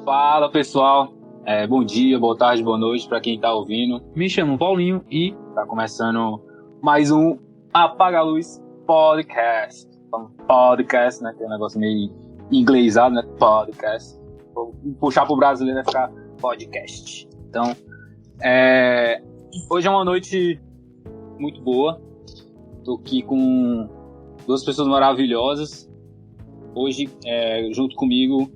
Fala pessoal, bom dia, boa tarde, boa noite para quem tá ouvindo. Me chamo Paulinho e tá começando mais um Apaga a Luz Podcast. Podcast, né? Que é um negócio meio inglesado, né? Podcast. Vou puxar pro brasileiro vai ficar podcast. Então, hoje é uma noite muito boa. Tô aqui com duas pessoas maravilhosas. Hoje, junto comigo,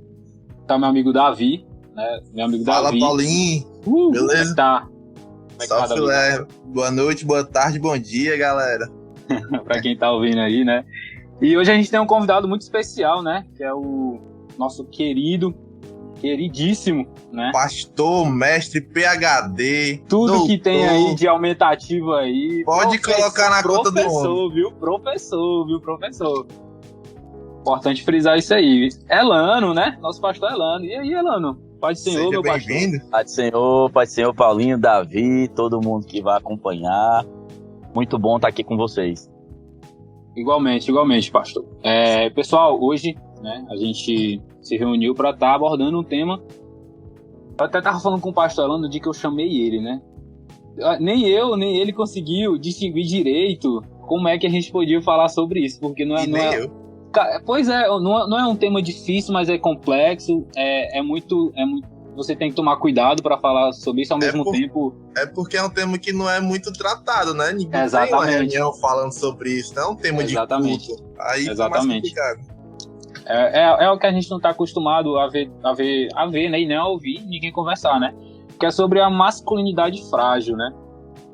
tá meu amigo Davi, né? Meu amigo Fala, Davi. Paulinho. Beleza? Beleza? Como é que Só tá, Davi? filé. Boa noite, boa tarde, bom dia, galera. Pra quem tá ouvindo aí, né? E hoje a gente tem um convidado muito especial, né? Que é o nosso queridíssimo, né? Pastor, mestre, PhD, Tudo doutor, que tem aí de aumentativo aí. Pode colocar na conta do homem. Professor, viu? Professor. Importante frisar isso aí. Elano, né? Nosso pastor Elano. E aí, Elano? Paz do Senhor, Seja meu pastor. bem-vindo. Paz do Senhor, Paulinho, Davi, todo mundo que vai acompanhar. Muito bom estar aqui com vocês. Igualmente, pastor. Pessoal, hoje, né, a gente se reuniu para estar abordando um tema. Eu até estava falando com o pastor Elano no dia que eu chamei ele, né? Nem eu, nem ele conseguiu distinguir direito como é que a gente podia falar sobre isso, porque não é... Eu. Pois é, não é um tema difícil, mas é complexo, é muito... Você tem que tomar cuidado para falar sobre isso ao mesmo tempo. É porque é um tema que não é muito tratado, né? Ninguém Exatamente. tem uma reunião falando sobre isso, não é um tema Exatamente. de culto. Aí Exatamente. tá mais complicado. É o que a gente não está acostumado a ver, né? E nem a ouvir ninguém conversar, né? Que é sobre a masculinidade frágil, né?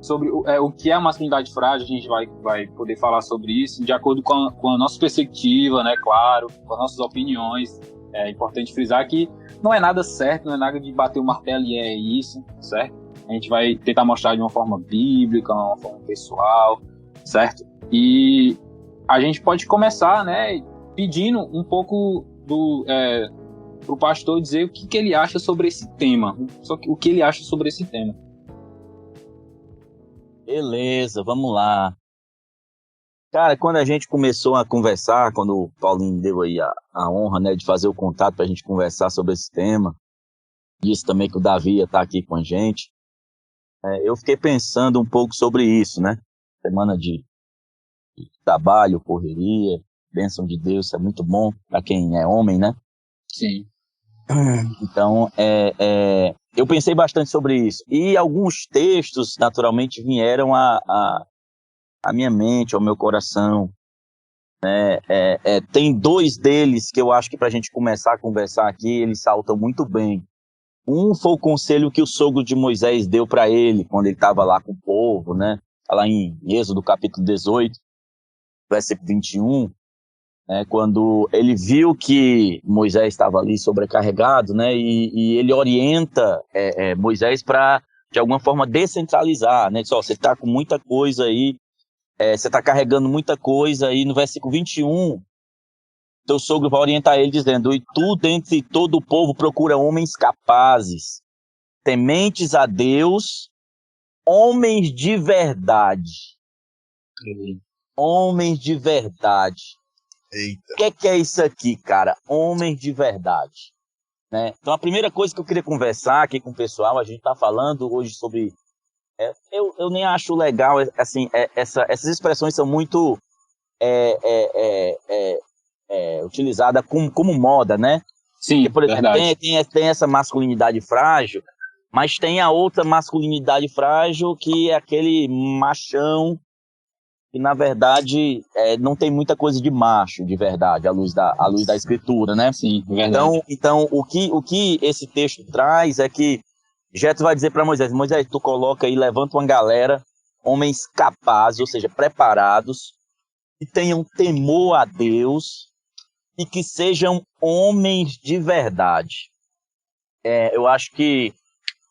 Sobre o que é a masculinidade frágil, a gente vai poder falar sobre isso de acordo com a nossa perspectiva, né? Claro, com as nossas opiniões. É importante frisar que não é nada certo, não é nada de bater o martelo e é isso, certo? A gente vai tentar mostrar de uma forma bíblica, uma forma pessoal, certo? E a gente pode começar, né, pedindo um pouco pro pastor dizer o que ele acha sobre esse tema. O que ele acha sobre esse tema. Beleza, vamos lá. Cara, quando a gente começou a conversar, quando o Paulinho deu aí a honra, né, de fazer o contato para a gente conversar sobre esse tema, disse também que o Davi ia estar aqui com a gente, eu fiquei pensando um pouco sobre isso, né? Semana de trabalho, correria, bênção de Deus, isso é muito bom para quem é homem, né? Sim. Então, eu pensei bastante sobre isso. E alguns textos, naturalmente, vieram à minha mente, ao meu coração. Tem dois deles que eu acho que para a gente começar a conversar aqui, eles saltam muito bem. Um foi o conselho que o sogro de Moisés deu para ele, quando ele estava lá com o povo, né? Tá lá em Êxodo, capítulo 18, versículo 21, né? Quando ele viu que Moisés estava ali sobrecarregado, né? E ele orienta Moisés para, de alguma forma, descentralizar, né? Diz, você está com muita coisa aí, você está carregando muita coisa aí. No versículo 21, teu sogro vai orientar ele dizendo, e tu dentre todo o povo procura homens capazes, tementes a Deus, homens de verdade. Homens de verdade. Eita. O que é isso aqui, cara? Homens de verdade. Né? Então, a primeira coisa que eu queria conversar aqui com o pessoal, a gente está falando hoje sobre... eu nem acho legal, assim, essas expressões são muito utilizadas como moda, né? Sim, Porque, por exemplo, verdade. tem essa masculinidade frágil, mas tem a outra masculinidade frágil que é aquele machão que, na verdade, não tem muita coisa de macho, de verdade, à luz da escritura, né? Sim, verdade. Então o que esse texto traz é que Jetro vai dizer para Moisés, tu coloca aí, levanta uma galera, homens capazes, ou seja, preparados, que tenham temor a Deus e que sejam homens de verdade. Eu acho que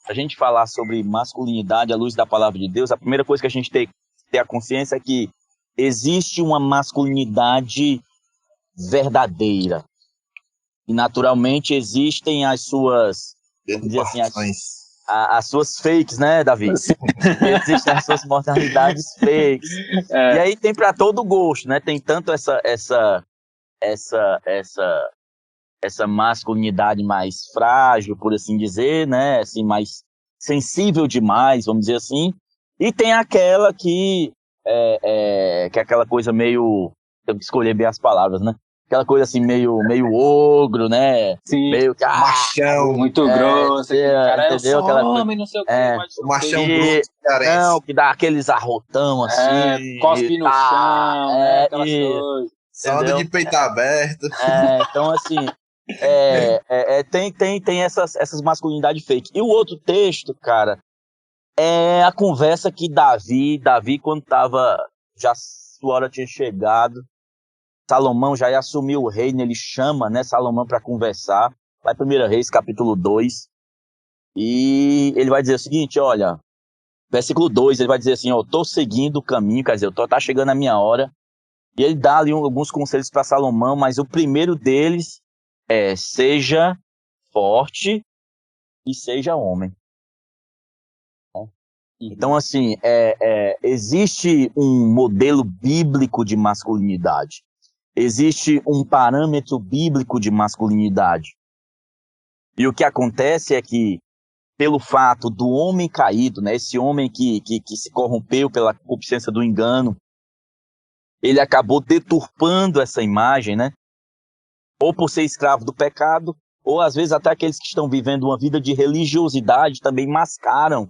a gente falar sobre masculinidade à luz da palavra de Deus, a primeira coisa que a gente tem que ter a consciência é que existe uma masculinidade verdadeira. E, naturalmente, existem as suas, vamos dizer assim, as suas fakes, né, Davi? Existem as suas mortalidades fakes. E aí tem para todo gosto, né? Tem tanto essa essa masculinidade mais frágil, por assim dizer, né? Assim, mais sensível demais, vamos dizer assim. E tem aquela que que é aquela coisa meio... Tenho que escolher bem as palavras, né? Aquela coisa assim, meio ogro, né? Sim. Meio que... Machão. Muito grosso. Cara, entendeu? Eu sou Aquela homem, não sei o que. O machão que, bruto cearense. não, que dá aqueles arrotão assim. Cospe no chão, né? Aquelas coisas. Só anda de peito aberto. Então, assim, tem essas masculinidades fake. E o outro texto, cara, é a conversa que Davi, quando tava, já sua hora tinha chegado, Salomão já ia assumir o reino, ele chama, né, Salomão para conversar, lá em 1 Reis, capítulo 2, e ele vai dizer o seguinte, olha, versículo 2, ele vai dizer assim, ó, tô seguindo o caminho, quer dizer, tá chegando a minha hora, e ele dá ali alguns conselhos para Salomão, mas o primeiro deles é, seja forte e seja homem. Então, assim, existe um modelo bíblico de masculinidade. Existe um parâmetro bíblico de masculinidade. E o que acontece é que, pelo fato do homem caído, né, esse homem que se corrompeu pela concupiscência do engano, ele acabou deturpando essa imagem, né? Ou por ser escravo do pecado, ou às vezes até aqueles que estão vivendo uma vida de religiosidade também mascaram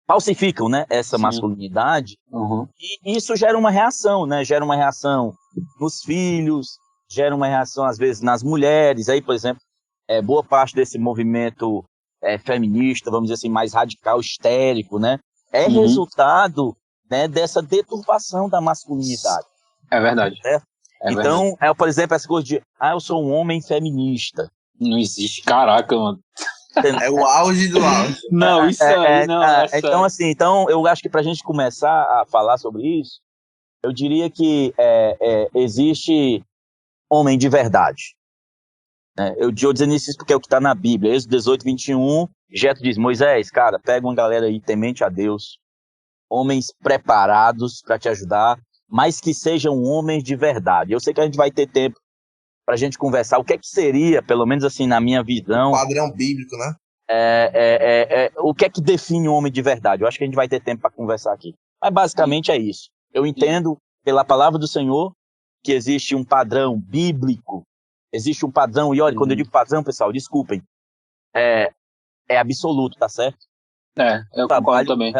falsificam, né, essa Sim. masculinidade, Uhum. e isso gera uma reação, né, gera uma reação nos filhos, gera uma reação às vezes nas mulheres, aí, por exemplo, boa parte desse movimento feminista, vamos dizer assim, mais radical, histérico, né, resultado, né, dessa deturpação da masculinidade. É verdade. Então, por exemplo, essa coisa de, eu sou um homem feminista. Não existe, caraca, mano. É o auge do auge. Não, isso aí não é sério. Então, assim, eu acho que pra gente começar a falar sobre isso, eu diria que existe homem de verdade. Eu dizendo isso porque é o que está na Bíblia. Êxodo 18, 21, Jetro diz, Moisés, cara, pega uma galera aí temente a Deus, homens preparados para te ajudar, mas que sejam homens de verdade. Eu sei que a gente vai ter tempo para a gente conversar o que é que seria, pelo menos assim, na minha visão... O padrão bíblico, né? O que é que define um homem de verdade? Eu acho que a gente vai ter tempo para conversar aqui. Mas basicamente é isso. Eu entendo, pela palavra do Senhor, que existe um padrão bíblico, existe um padrão, e olha, quando eu digo padrão, pessoal, desculpem, é absoluto, tá certo? Eu concordo também.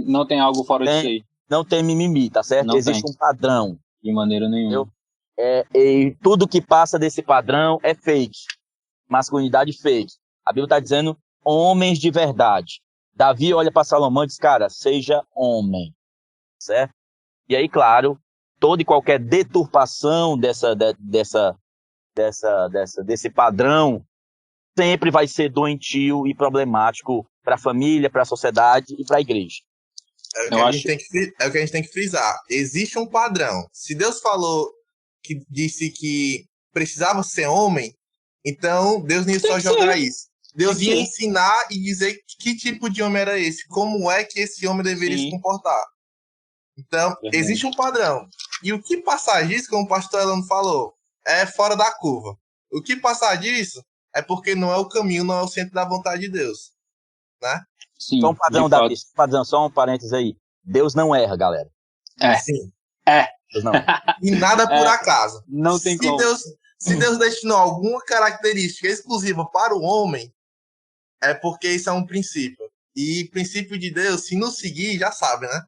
Não tem algo fora disso aí. Não tem mimimi, tá certo? Existe um padrão. De maneira nenhuma. E tudo que passa desse padrão é fake. Masculinidade fake. A Bíblia está dizendo homens de verdade. Davi olha para Salomão e diz, cara, seja homem. Certo? E aí, claro, toda e qualquer deturpação desse padrão sempre vai ser doentio e problemático para a família, para a sociedade e para a igreja. É o que a gente tem que frisar. Existe um padrão. Se Deus falou que disse que precisava ser homem, então Deus não ia só jogar isso. Deus ia ensinar e dizer que tipo de homem era esse, como é que esse homem deveria se comportar. Então, existe um padrão. E o que passar disso, como o pastor Elano falou, é fora da curva. O que passar disso é porque não é o caminho, não é o centro da vontade de Deus. Né? Sim, só um padrão, só um parênteses aí. Deus não erra, galera. Sim. Não. E nada por acaso. Não tem como. Se Deus destinou alguma característica exclusiva para o homem, é porque isso é um princípio. E princípio de Deus, se não seguir, já sabe, né?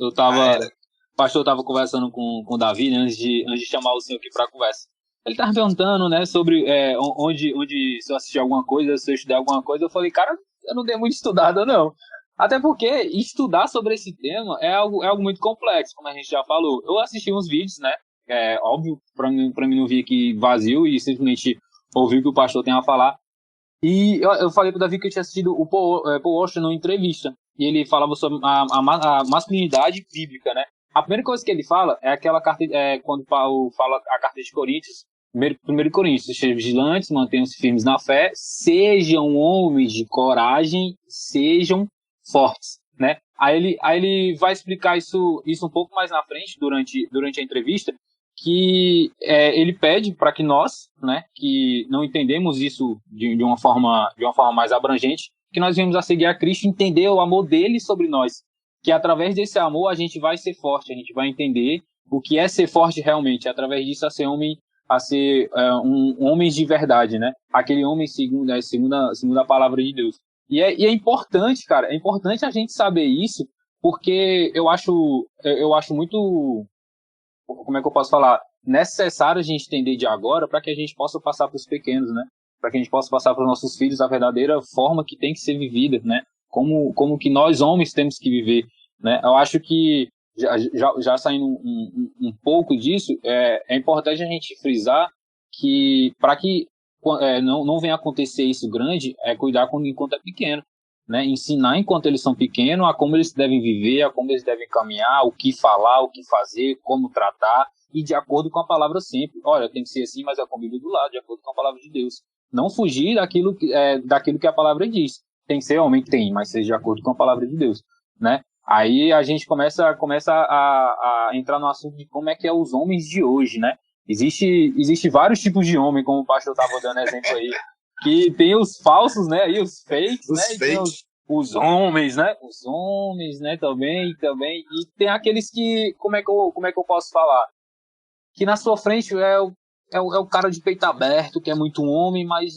O pastor estava conversando com o Davi, né, antes de chamar o senhor aqui para a conversa. Ele estava perguntando, né, sobre onde se eu assistir alguma coisa, se eu estudar alguma coisa. Eu falei, cara, eu não dei muito estudado, não. Até porque estudar sobre esse tema é algo muito complexo, como a gente já falou. Eu assisti uns vídeos, né, óbvio, para mim não vir aqui vazio e simplesmente ouvir o que o pastor tem a falar. E eu falei pro Davi que eu tinha assistido o Paul Washer numa entrevista. E ele falava sobre a masculinidade bíblica, né? A primeira coisa que ele fala é aquela carta, quando Paulo fala a carta de Coríntios, 1 Coríntios, sejam vigilantes, mantenham-se firmes na fé, sejam homens de coragem, sejam fortes, né? Aí ele vai explicar isso um pouco mais na frente, durante a entrevista, que ele pede para que nós, né, que não entendemos isso de uma forma mais abrangente, que nós venhamos a seguir a Cristo, entender o amor dele sobre nós, que através desse amor a gente vai ser forte, a gente vai entender o que é ser forte realmente, através disso a ser homens de verdade, né? Aquele homem segundo a palavra de Deus. E é importante, cara, é importante a gente saber isso, porque eu acho muito, como é que eu posso falar, necessário a gente entender de agora para que a gente possa passar para os pequenos, né? Para que a gente possa passar para os nossos filhos a verdadeira forma que tem que ser vivida, né? Como que nós homens temos que viver, né? Eu acho que já saindo um pouco disso, é importante a gente frisar que para que não venha acontecer isso grande, cuidar enquanto é pequeno, né? Ensinar enquanto eles são pequenos a como eles devem viver, a como eles devem caminhar, o que falar, o que fazer, como tratar, e de acordo com a palavra sempre. Olha, tem que ser assim, mas é com a Bíblia do lado, de acordo com a palavra de Deus. Não fugir daquilo que a palavra diz. Tem que ser homem, tem, mas seja de acordo com a palavra de Deus, né? Aí a gente começa a entrar no assunto de como é que é os homens de hoje, né? Existe vários tipos de homem, como o pastor estava dando exemplo aí, que tem os falsos, né? Aí os fakes, né? E tem os homens, né? Os homens, né? Também. E tem aqueles que, como é que eu posso falar? Que na sua frente é o cara de peito aberto, que é muito homem, mas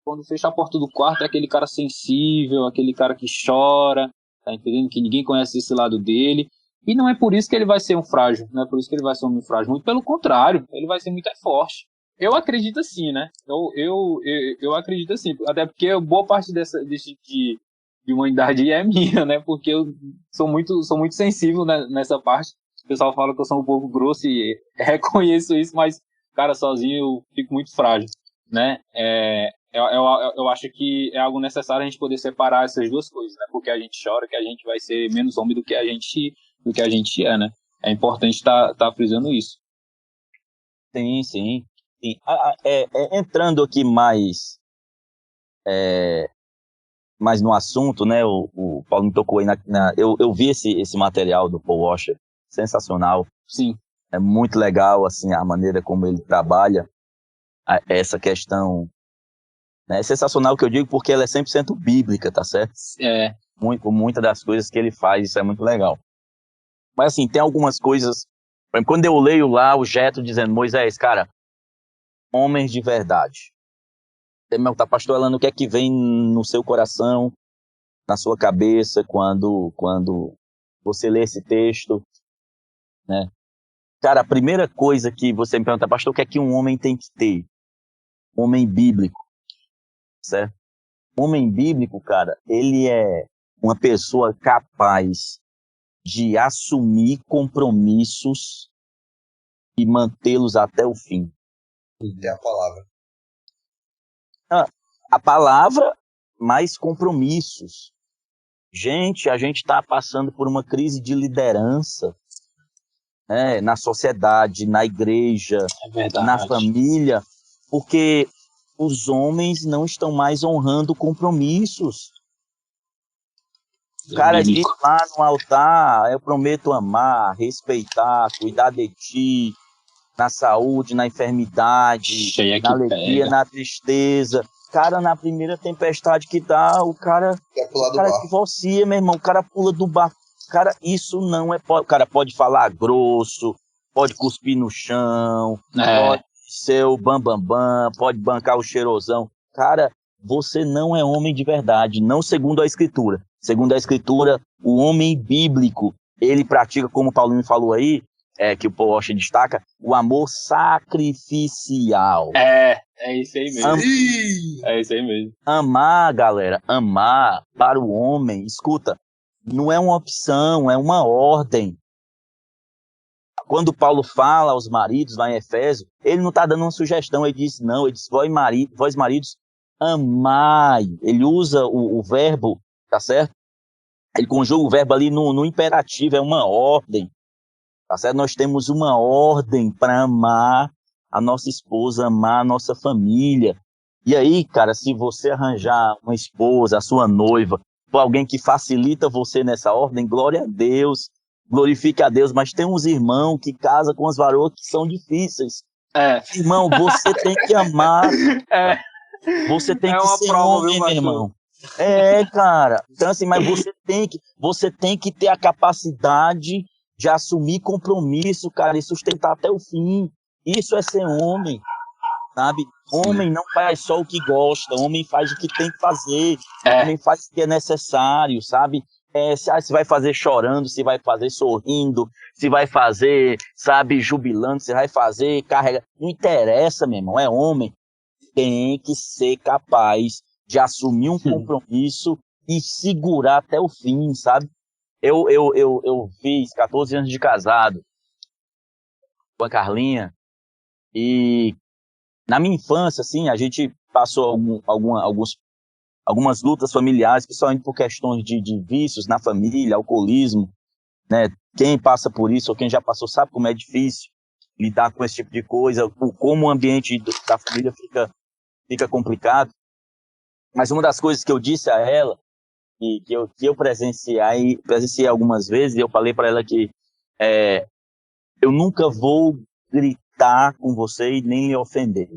quando fecha a porta do quarto é aquele cara sensível, aquele cara que chora, tá entendendo? Que ninguém conhece esse lado dele. E não é por isso que ele vai ser um frágil, não é por isso que ele vai ser um homem frágil. Muito pelo contrário, ele vai ser muito forte. Eu acredito assim, né? Eu acredito assim. Até porque boa parte desse tipo de humanidade é minha, né? Porque eu sou muito sensível, né, nessa parte. O pessoal fala que eu sou um pouco grosso e reconheço isso, mas, cara, sozinho eu fico muito frágil, né? Eu acho que é algo necessário a gente poder separar essas duas coisas, né? Porque a gente chora que a gente vai ser menos homem do que a gente é, né? É importante estar frisando isso. Sim. Entrando aqui mais no assunto, né? O Paulo me tocou aí eu vi esse material do Paul Washer, sensacional. Sim. É muito legal, assim, a maneira como ele trabalha essa questão. É sensacional que eu digo porque ela é 100% bíblica, tá certo? Muitas das coisas que ele faz, isso é muito legal. Mas assim, tem algumas coisas, quando eu leio lá o Jetro dizendo, Moisés, cara, homens de verdade. Você me pergunta, pastor Elano, o que é que vem no seu coração, na sua cabeça, quando você lê esse texto, né? Cara, a primeira coisa que você me pergunta, pastor, o que é que um homem tem que ter? Um homem bíblico, certo? Um homem bíblico, cara, ele é uma pessoa capaz de assumir compromissos e mantê-los até o fim. É a palavra. A palavra, mais compromissos. Gente, a gente está passando por uma crise de liderança, né, na sociedade, na igreja, na família, porque os homens não estão mais honrando compromissos. O cara diz lá no altar, eu prometo amar, respeitar, cuidar de ti, na saúde, na enfermidade, na alegria, na tristeza. Cara, na primeira tempestade que dá, o cara divorcia, meu irmão, o cara pula do barco. Cara, isso não é... O cara pode falar grosso, pode cuspir no chão, pode ser o bambambam, pode bancar o cheirosão. Cara, você não é homem de verdade, não segundo a Escritura. Segundo a Escritura, o homem bíblico, ele pratica, como o Paulinho falou aí, que o Paul Washer destaca, o amor sacrificial. É isso aí mesmo. É isso aí mesmo. Amar, galera, amar para o homem, escuta, não é uma opção, é uma ordem. Quando Paulo fala aos maridos lá em Efésio, ele não está dando uma sugestão, ele diz, vós maridos, amai. Ele usa o verbo, tá certo? Ele conjuga o verbo ali no imperativo, é uma ordem. Tá certo? Nós temos uma ordem para amar a nossa esposa, amar a nossa família. E aí, cara, se você arranjar uma esposa, a sua noiva, ou alguém que facilita você nessa ordem, glória a Deus. glorifique a Deus, mas tem uns irmãos que casam com as varoas que são difíceis. Irmão, você tem que amar. Você tem que ser homem, meu irmão. Cara. Então, assim, mas você tem que ter a capacidade de assumir compromisso, cara, e sustentar até o fim. Isso é ser homem, sabe? Homem não faz só o que gosta, homem faz o que tem que fazer, homem faz o que é necessário, sabe? Se vai fazer chorando, se vai fazer sorrindo, se vai fazer, sabe, jubilando, se vai fazer carregando. Não interessa, meu irmão, é homem. Tem que ser capaz de assumir um compromisso e segurar até o fim, sabe? Eu fiz 14 anos de casado com a Carlinha e na minha infância, assim, a gente passou algumas lutas familiares, principalmente por questões de vícios na família, alcoolismo, né? Quem passa por isso ou quem já passou sabe como é difícil lidar com esse tipo de coisa, como o ambiente da família fica complicado. Mas uma das coisas que eu disse a ela, e que eu presenciei algumas vezes, e eu falei para ela que eu nunca vou gritar com você e nem lhe ofender.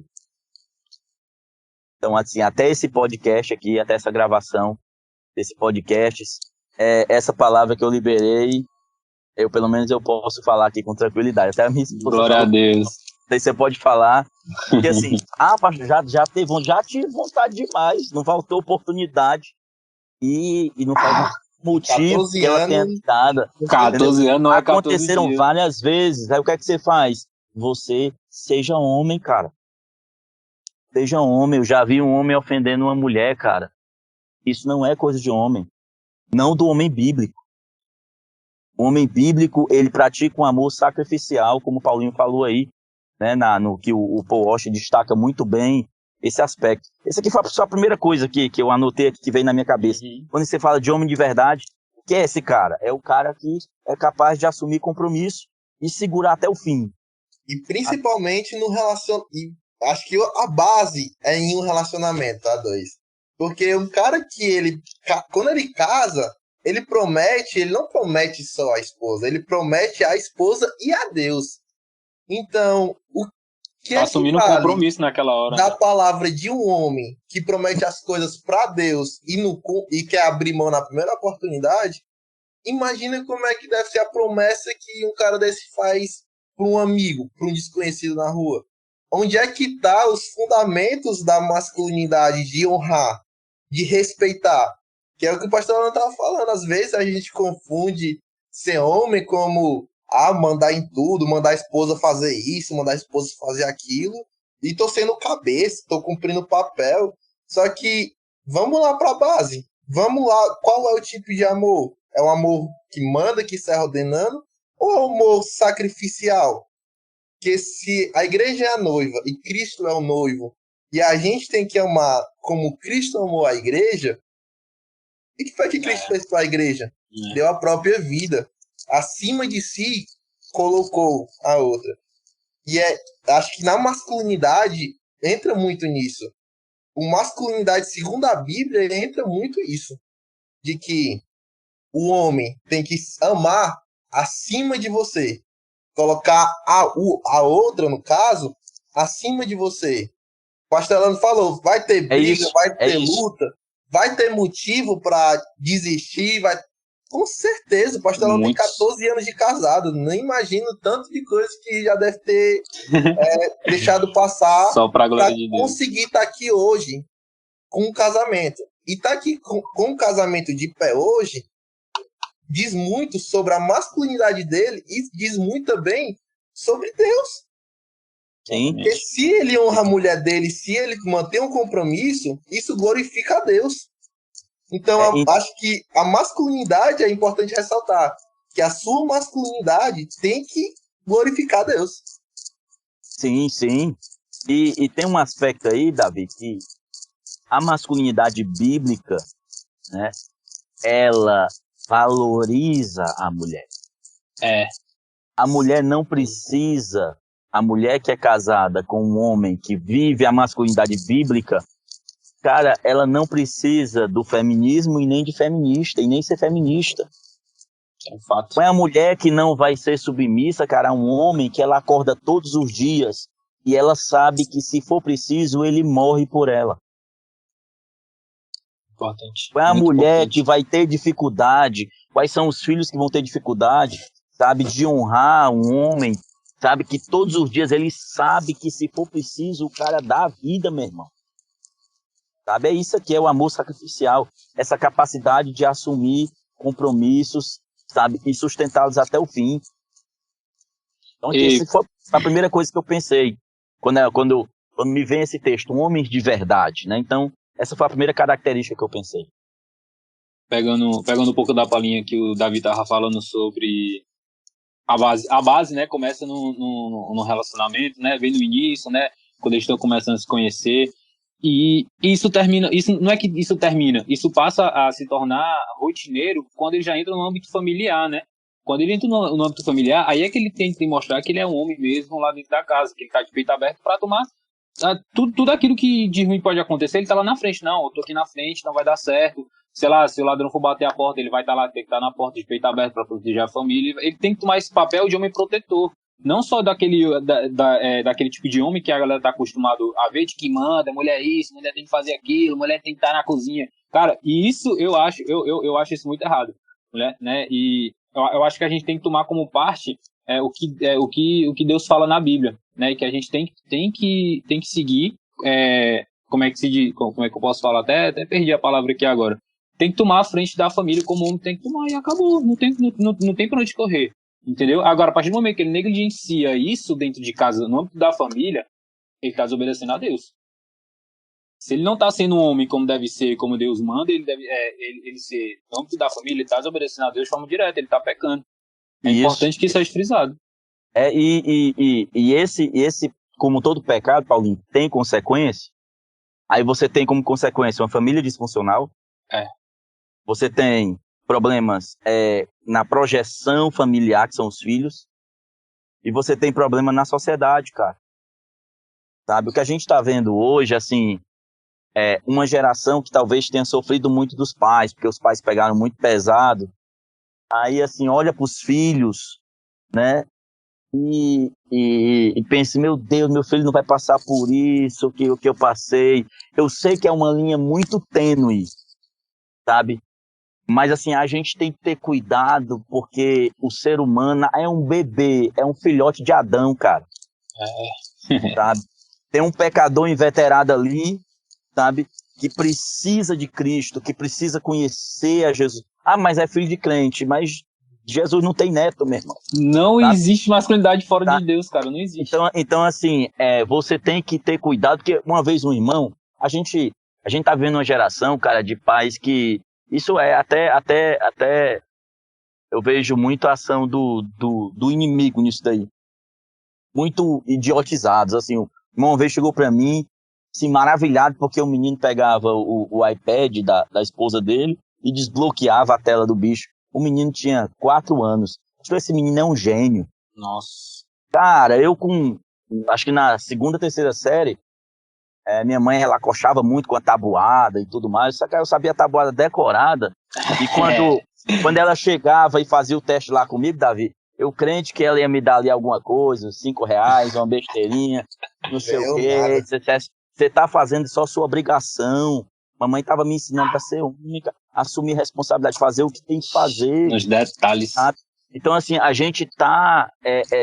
Então, assim, até esse podcast aqui, até essa gravação desse podcast, essa palavra que eu liberei, pelo menos eu posso falar aqui com tranquilidade. Até a minha esposa Glória a Deus. Daí você pode falar, porque assim, pastor, já tive vontade demais, não faltou oportunidade e não faz motivo que ela tenha dado. 14 anos não é 14 Aconteceram dias. várias vezes, aí o que é que você faz? Você seja homem, cara. Seja homem, eu já vi um homem ofendendo uma mulher, cara. Isso não é coisa de homem, não do homem bíblico. O homem bíblico, ele pratica um amor sacrificial, como o Paulinho falou aí, né, no que o Paul Washer destaca muito bem esse aspecto. Esse aqui foi só a primeira coisa que eu anotei aqui, que veio na minha cabeça. Quando você fala de homem de verdade, o que é esse cara? É o cara que é capaz de assumir compromisso e segurar até o fim. E principalmente no relacionamento. Acho que a base é em um relacionamento, a dois. Porque um cara que quando ele casa, ele não promete só a esposa, ele promete a esposa e a Deus. Então, o que tá assumindo um compromisso naquela hora. Da palavra de um homem que promete as coisas para Deus e quer abrir mão na primeira oportunidade, imagina como é que deve ser a promessa que um cara desse faz para um amigo, para um desconhecido na rua. Onde é que tá os fundamentos da masculinidade, de honrar, de respeitar? Que é o que o pastor Alan estava falando. Às vezes a gente confunde ser homem como mandar em tudo, mandar a esposa fazer isso, mandar a esposa fazer aquilo, e tô sendo cabeça, tô cumprindo o papel. Só que vamos lá para a base. Vamos lá, qual é o tipo de amor? É o amor que manda, que sai ordenando, ou é o amor sacrificial? Que se a igreja é a noiva e Cristo é o noivo, e a gente tem que amar como Cristo amou a igreja, e o que foi que Cristo fez para a igreja? Deu a própria vida. Acima de si, colocou a outra. E acho que na masculinidade entra muito nisso. O masculinidade, segundo a Bíblia, entra muito isso. De que o homem tem que amar acima de você. Colocar a outra, no caso, acima de você. O pastor Elano falou, vai ter briga, vai ter luta, vai ter motivo para desistir, com certeza. O pastor Elano tem 14 anos de casado, nem imagino tanto de coisa que já deve ter deixado passar só para glória de Deus. Conseguir estar aqui hoje com um casamento. E estar aqui com um casamento de pé hoje diz muito sobre a masculinidade dele e diz muito também sobre Deus. Sim. Porque se ele honra a mulher dele, se ele mantém um compromisso, isso glorifica a Deus. Então, acho que a masculinidade é importante ressaltar. Que a sua masculinidade tem que glorificar a Deus. Sim, sim. E tem um aspecto aí, Davi, que a masculinidade bíblica, né, ela valoriza a mulher. A mulher não precisa, a mulher que é casada com um homem que vive a masculinidade bíblica, cara, ela não precisa do feminismo e nem de feminista, e nem ser feminista. É um fato. Qual é a mulher que não vai ser submissa, cara, a um homem que ela acorda todos os dias e ela sabe que se for preciso ele morre por ela? Importante. Qual é a Muito mulher importante. que vai ter dificuldade? Quais são os filhos que vão ter dificuldade, sabe, de honrar um homem, sabe, que todos os dias ele sabe que se for preciso o cara dá a vida, meu irmão. Sabe, é isso aqui, é o amor sacrificial, essa capacidade de assumir compromissos, sabe, e sustentá-los até o fim. Então, essa foi a primeira coisa que eu pensei quando me vem esse texto, um homem de verdade, né? Então, essa foi a primeira característica que eu pensei. Pegando um pouco da palhinha que o Davi estava falando sobre a base, né, começa no relacionamento, né, vem no início, né, quando eles estão começando a se conhecer, e isso termina, isso não é que isso termina, isso passa a se tornar rotineiro quando ele já entra no âmbito familiar, né, quando ele entra no âmbito familiar, aí é que ele tem que mostrar que ele é um homem mesmo lá dentro da casa, que ele está de peito aberto para tomar tudo aquilo que de ruim pode acontecer, ele está lá na frente, não, eu tô aqui na frente, não vai dar certo, sei lá, se o ladrão for bater a porta, ele vai estar lá, tem que estar na porta de peito aberto para proteger a família. Ele tem que tomar esse papel de homem protetor. Não só daquele tipo de homem que a galera está acostumado a ver, de que manda, mulher isso, mulher tem que fazer aquilo, mulher tem que estar na cozinha. Cara, e isso eu acho isso muito errado. Né? E eu acho que a gente tem que tomar como parte o que Deus fala na Bíblia, né? E que a gente tem que seguir. Como é que eu posso falar? Até perdi a palavra aqui agora. Tem que tomar a frente da família como o homem tem que tomar e acabou. Não tem pra onde correr. Entendeu? Agora, a partir do momento que ele negligencia isso dentro de casa, no âmbito da família, ele está desobedecendo a Deus. Se ele não está sendo um homem como deve ser, como Deus manda, ele deve ele ser no âmbito da família, ele está desobedecendo a Deus de forma direta, ele está pecando. É importante que isso seja frisado. E esse, como todo pecado, Paulinho, tem consequência. Aí você tem como consequência uma família disfuncional. Você tem problemas na projeção familiar, que são os filhos. E você tem problema na sociedade, cara. Sabe? O que a gente está vendo hoje, assim, é uma geração que talvez tenha sofrido muito dos pais, porque os pais pegaram muito pesado. Aí, assim, olha para os filhos, né? E pensa, meu Deus, meu filho não vai passar por isso, o que eu passei. Eu sei que é uma linha muito tênue, sabe? Mas, assim, a gente tem que ter cuidado, porque o ser humano é um bebê, é um filhote de Adão, cara. Sabe? Tem um pecador inveterado ali, sabe? Que precisa de Cristo, que precisa conhecer a Jesus. Ah, mas é filho de crente, mas Jesus não tem neto, meu irmão. Não existe masculinidade fora de Deus, cara, não existe. Então assim, você tem que ter cuidado, porque uma vez um irmão, a gente tá vendo uma geração, cara, de pais que, isso até eu vejo muito a ação do inimigo nisso daí. Muito idiotizados, assim, uma vez chegou pra mim, assim, maravilhado, porque o menino pegava o iPad da esposa dele e desbloqueava a tela do bicho. O menino tinha 4 anos. Esse menino é um gênio. Nossa. Cara, acho que na 2ª, 3ª série, minha mãe, ela coxava muito com a tabuada e tudo mais, só que eu sabia a tabuada decorada. E quando ela chegava e fazia o teste lá comigo, Davi, eu crente que ela ia me dar ali alguma coisa, R$5, uma besteirinha, não sei o quê. Você tá fazendo só sua obrigação. Mamãe tava me ensinando para ser única, assumir responsabilidade, fazer o que tem que fazer. Nos detalhes. Sabe? Então, assim, a gente tá...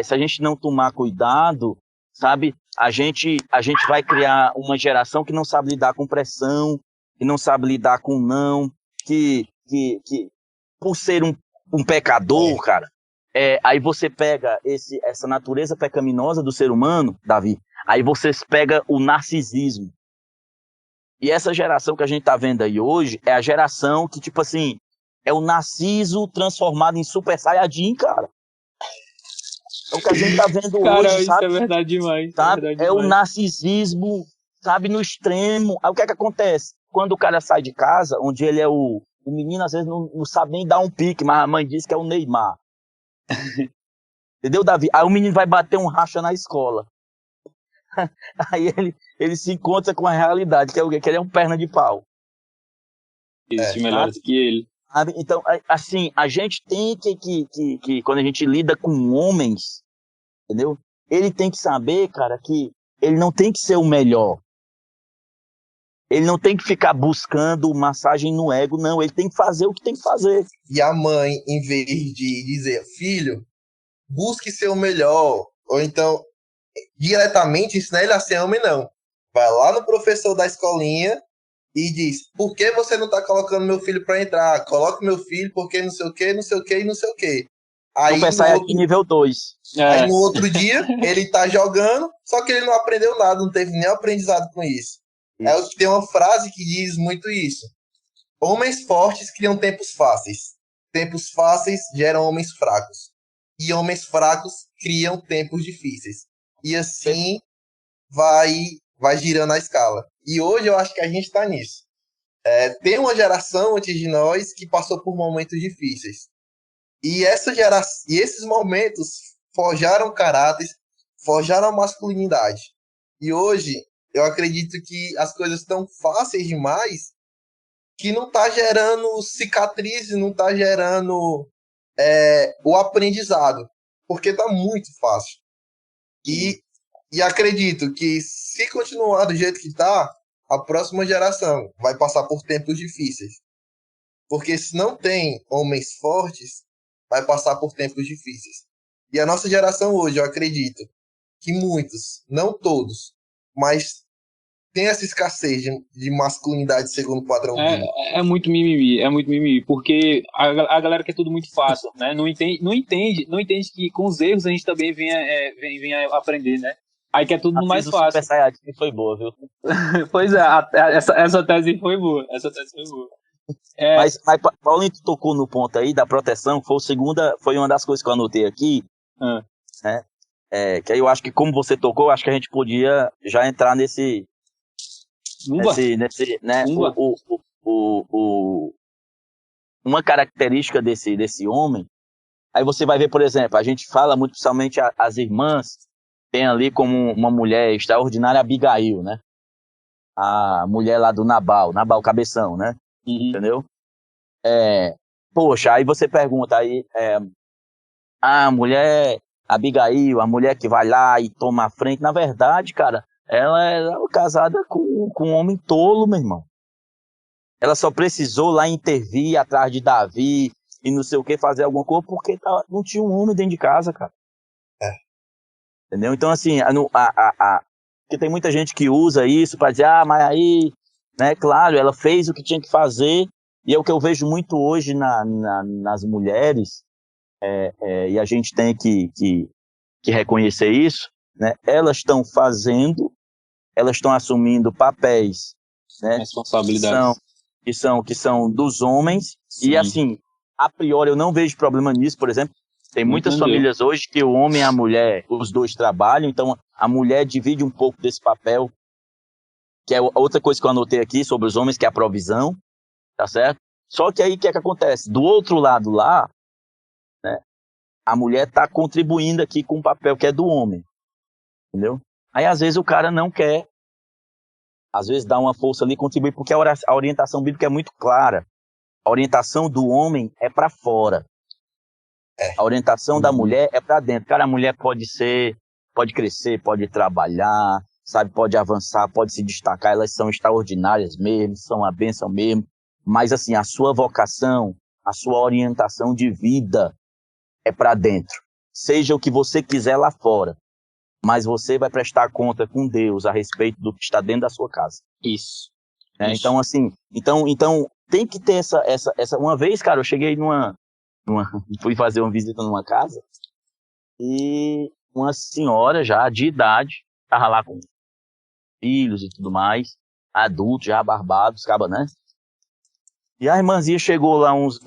se a gente não tomar cuidado, sabe? A gente vai criar uma geração que não sabe lidar com pressão, que não sabe lidar com não, que por ser um pecador, cara, aí você pega essa natureza pecaminosa do ser humano, Davi, aí você pega o narcisismo. E essa geração que a gente tá vendo aí hoje é a geração que, tipo assim, é o Narciso transformado em Super Saiyajin, cara. É o que a gente tá vendo cara, hoje, isso sabe? É verdade demais. Sabe? É o narcisismo, sabe, no extremo. Aí o que é que acontece? Quando o cara sai de casa, onde ele é o menino, às vezes não sabe nem dar um pique, mas a mãe diz que é o Neymar. Entendeu, Davi? Aí o menino vai bater um racha na escola. Aí ele se encontra com a realidade, que é o quê? Que ele é um perna de pau. Existe melhor do que ele. Então, assim, a gente tem que quando a gente lida com homens, entendeu? Ele tem que saber, cara, que ele não tem que ser o melhor. Ele não tem que ficar buscando massagem no ego, não. Ele tem que fazer o que tem que fazer. E a mãe, em vez de dizer, filho, busque ser o melhor, ou então, diretamente ensinar ele a ser homem, não. Vai lá no professor da escolinha e diz, por que você não tá colocando meu filho para entrar? Coloque meu filho porque não sei o que, não sei o que e não sei o que. Aí pensar aqui nível 2. Aí no outro dia, ele tá jogando, só que ele não aprendeu nada, não teve nenhum aprendizado com isso. Tem uma frase que diz muito isso. Homens fortes criam tempos fáceis. Tempos fáceis geram homens fracos. E homens fracos criam tempos difíceis. E assim vai girando a escala. E hoje eu acho que a gente está nisso. Tem uma geração antes de nós que passou por momentos difíceis. E esses momentos forjaram caráteres, forjaram a masculinidade. E hoje eu acredito que as coisas estão fáceis demais, que não está gerando cicatrizes, não está gerando o aprendizado, porque está muito fácil. E acredito que se continuar do jeito que está, a próxima geração vai passar por tempos difíceis. Porque se não tem homens fortes, vai passar por tempos difíceis. E a nossa geração hoje, eu acredito que muitos, não todos, mas tem essa escassez de masculinidade segundo o padrão bíblico. É muito mimimi, porque a galera quer tudo muito fácil, né? Não entende que com os erros a gente também vem a aprender, né? Aí quer tudo mais fácil. Super Saiyajin foi boa, viu? Pois é, essa tese foi boa. Mas Paulinho, tu tocou no ponto aí da proteção, foi uma das coisas que eu anotei aqui, né? Que aí eu acho que como você tocou, acho que a gente podia já entrar nesse né? Uma característica desse homem. Aí você vai ver, por exemplo, a gente fala muito, principalmente as irmãs, tem ali como uma mulher extraordinária, Abigail, né? A mulher lá do Nabal Cabeção, né? Uhum. Entendeu? Poxa, aí você pergunta aí, a mulher Abigail, a mulher que vai lá e toma a frente, na verdade, cara, ela era casada com um homem tolo, meu irmão. Ela só precisou lá intervir atrás de Davi e não sei o que, fazer alguma coisa, porque não tinha um homem dentro de casa, cara. Entendeu? Então, assim, porque tem muita gente que usa isso para dizer, mas aí, né, claro, ela fez o que tinha que fazer, e é o que eu vejo muito hoje nas mulheres, e a gente tem que reconhecer isso, né? Elas estão assumindo papéis, né? Responsabilidades. Que são dos homens. Sim. E assim, a priori eu não vejo problema nisso, por exemplo. Tem muitas famílias hoje que o homem e a mulher, os dois trabalham, então a mulher divide um pouco desse papel, que é outra coisa que eu anotei aqui sobre os homens, que é a provisão, tá certo? Só que aí o que é que acontece? Do outro lado lá, né, a mulher está contribuindo aqui com o papel que é do homem, entendeu? Aí às vezes o cara não quer, às vezes dá uma força ali, contribui, porque a orientação bíblica é muito clara. A orientação do homem é para fora. A orientação da mulher é para dentro. Cara, a mulher pode crescer, pode trabalhar, sabe, pode avançar, pode se destacar, elas são extraordinárias mesmo, são a bênção mesmo, mas assim, a sua vocação, a sua orientação de vida é para dentro. Seja o que você quiser lá fora, mas você vai prestar conta com Deus a respeito do que está dentro da sua casa. Isso. Então, assim, então tem que ter essa. Uma vez, cara, eu cheguei fui fazer uma visita numa casa e uma senhora já de idade, tava lá com filhos e tudo mais, adultos já barbados, acaba, né? E a irmãzinha chegou lá uns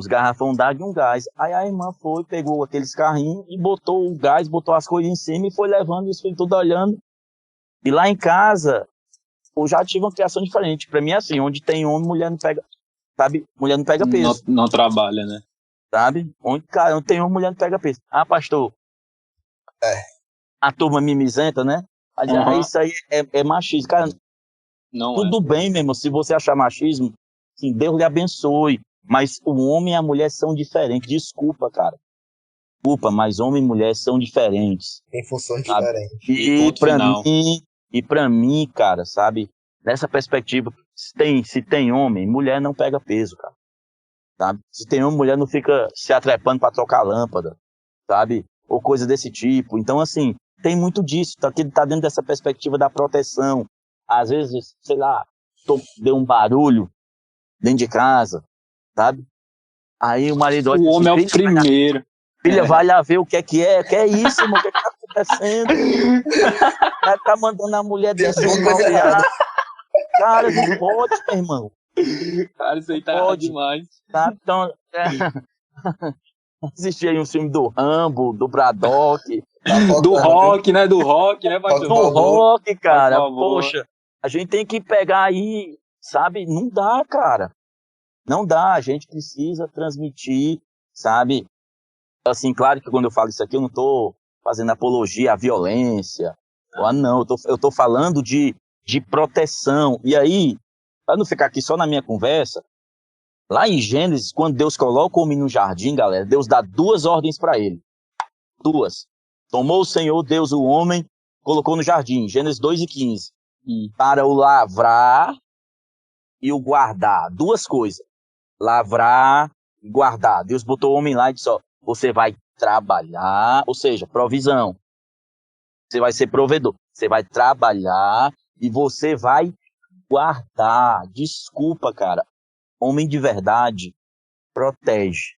garrafão d'água e um gás. Aí a irmã foi, pegou aqueles carrinhos e botou o gás, botou as coisas em cima e foi levando, e os filhos tudo olhando. E lá em casa, eu já tive uma criação diferente. Pra mim é assim, onde tem homem, mulher não pega, sabe? Mulher não pega peso. Não trabalha, né? Sabe? Onde tem homem, mulher não pega peso. Ah, pastor. A turma mimizenta, né? Isso aí é machismo. Cara, não tudo bem mesmo, se você achar machismo, assim, Deus lhe abençoe. Mas o homem e a mulher são diferentes. Desculpa, cara. Desculpa, mas homem e mulher são diferentes. Tem funções sabe? diferentes. E pra mim, cara, sabe? Nessa perspectiva, se tem homem, mulher não pega peso, cara. Sabe? Se tem homem, mulher não fica se atrepando pra trocar lâmpada, sabe? Ou coisa desse tipo. Então, assim, tem muito disso. Tá dentro dessa perspectiva da proteção. Às vezes, sei lá, deu um barulho dentro de casa, sabe? Aí o marido olha o homem assim, é o primeiro. Filha, vai lá ver o que é isso, irmão, o que é que tá acontecendo? O cara tá mandando a mulher descer um mal. Cara, não pode, meu irmão. Cara, isso aí tá errado demais. Tá? Então, assisti aí um filme do Rambo, do Braddock. Do rock, né? Do rock, né, pastor? Do rock, cara. Poxa, a gente tem que pegar aí, sabe? Não dá, cara. Não dá. A gente precisa transmitir, sabe? Assim, claro que quando eu falo isso aqui, eu não tô fazendo apologia à violência. Não, eu tô falando de proteção. E aí, para não ficar aqui só na minha conversa, lá em Gênesis, quando Deus coloca o homem no jardim, galera, Deus dá 2 ordens para ele. 2. Tomou o Senhor Deus o homem, colocou no jardim, Gênesis 2:15. Para o lavrar e o guardar. 2 coisas. Lavrar e guardar. Deus botou o homem lá e disse, ó, você vai trabalhar, ou seja, provisão. Você vai ser provedor. Você vai trabalhar e você vai guardar. Desculpa, cara. Homem de verdade protege.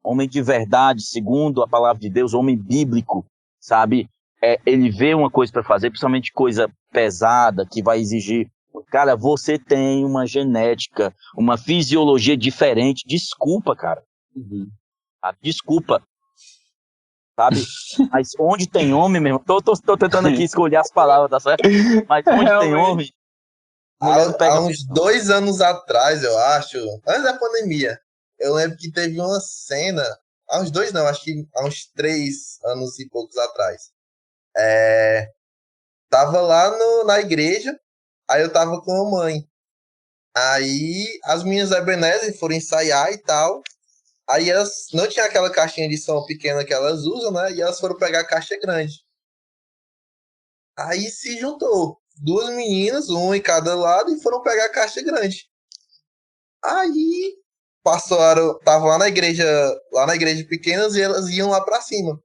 Homem de verdade, segundo a palavra de Deus, homem bíblico, sabe? Ele vê uma coisa para fazer, principalmente coisa pesada, que vai exigir. Cara, você tem uma genética, uma fisiologia diferente. Desculpa, cara. Desculpa. Sabe? Mas onde tem homem mesmo? Tô tentando aqui escolher as palavras, tá certo? Mas onde tem homem. Há uns 2 anos atrás, eu acho, antes da pandemia, eu lembro que teve uma cena. Há uns 2 não, acho que há uns 3 anos e poucos atrás. Tava lá na igreja, aí eu tava com a mãe. Aí as minhas Ebenezer foram ensaiar e tal. Aí elas não tinha aquela caixinha de som pequena que elas usam, né? E elas foram pegar a caixa grande. Aí se juntou 2 meninas, uma em cada lado, e foram pegar a caixa grande. Aí tava lá na igreja pequenas e elas iam lá pra cima.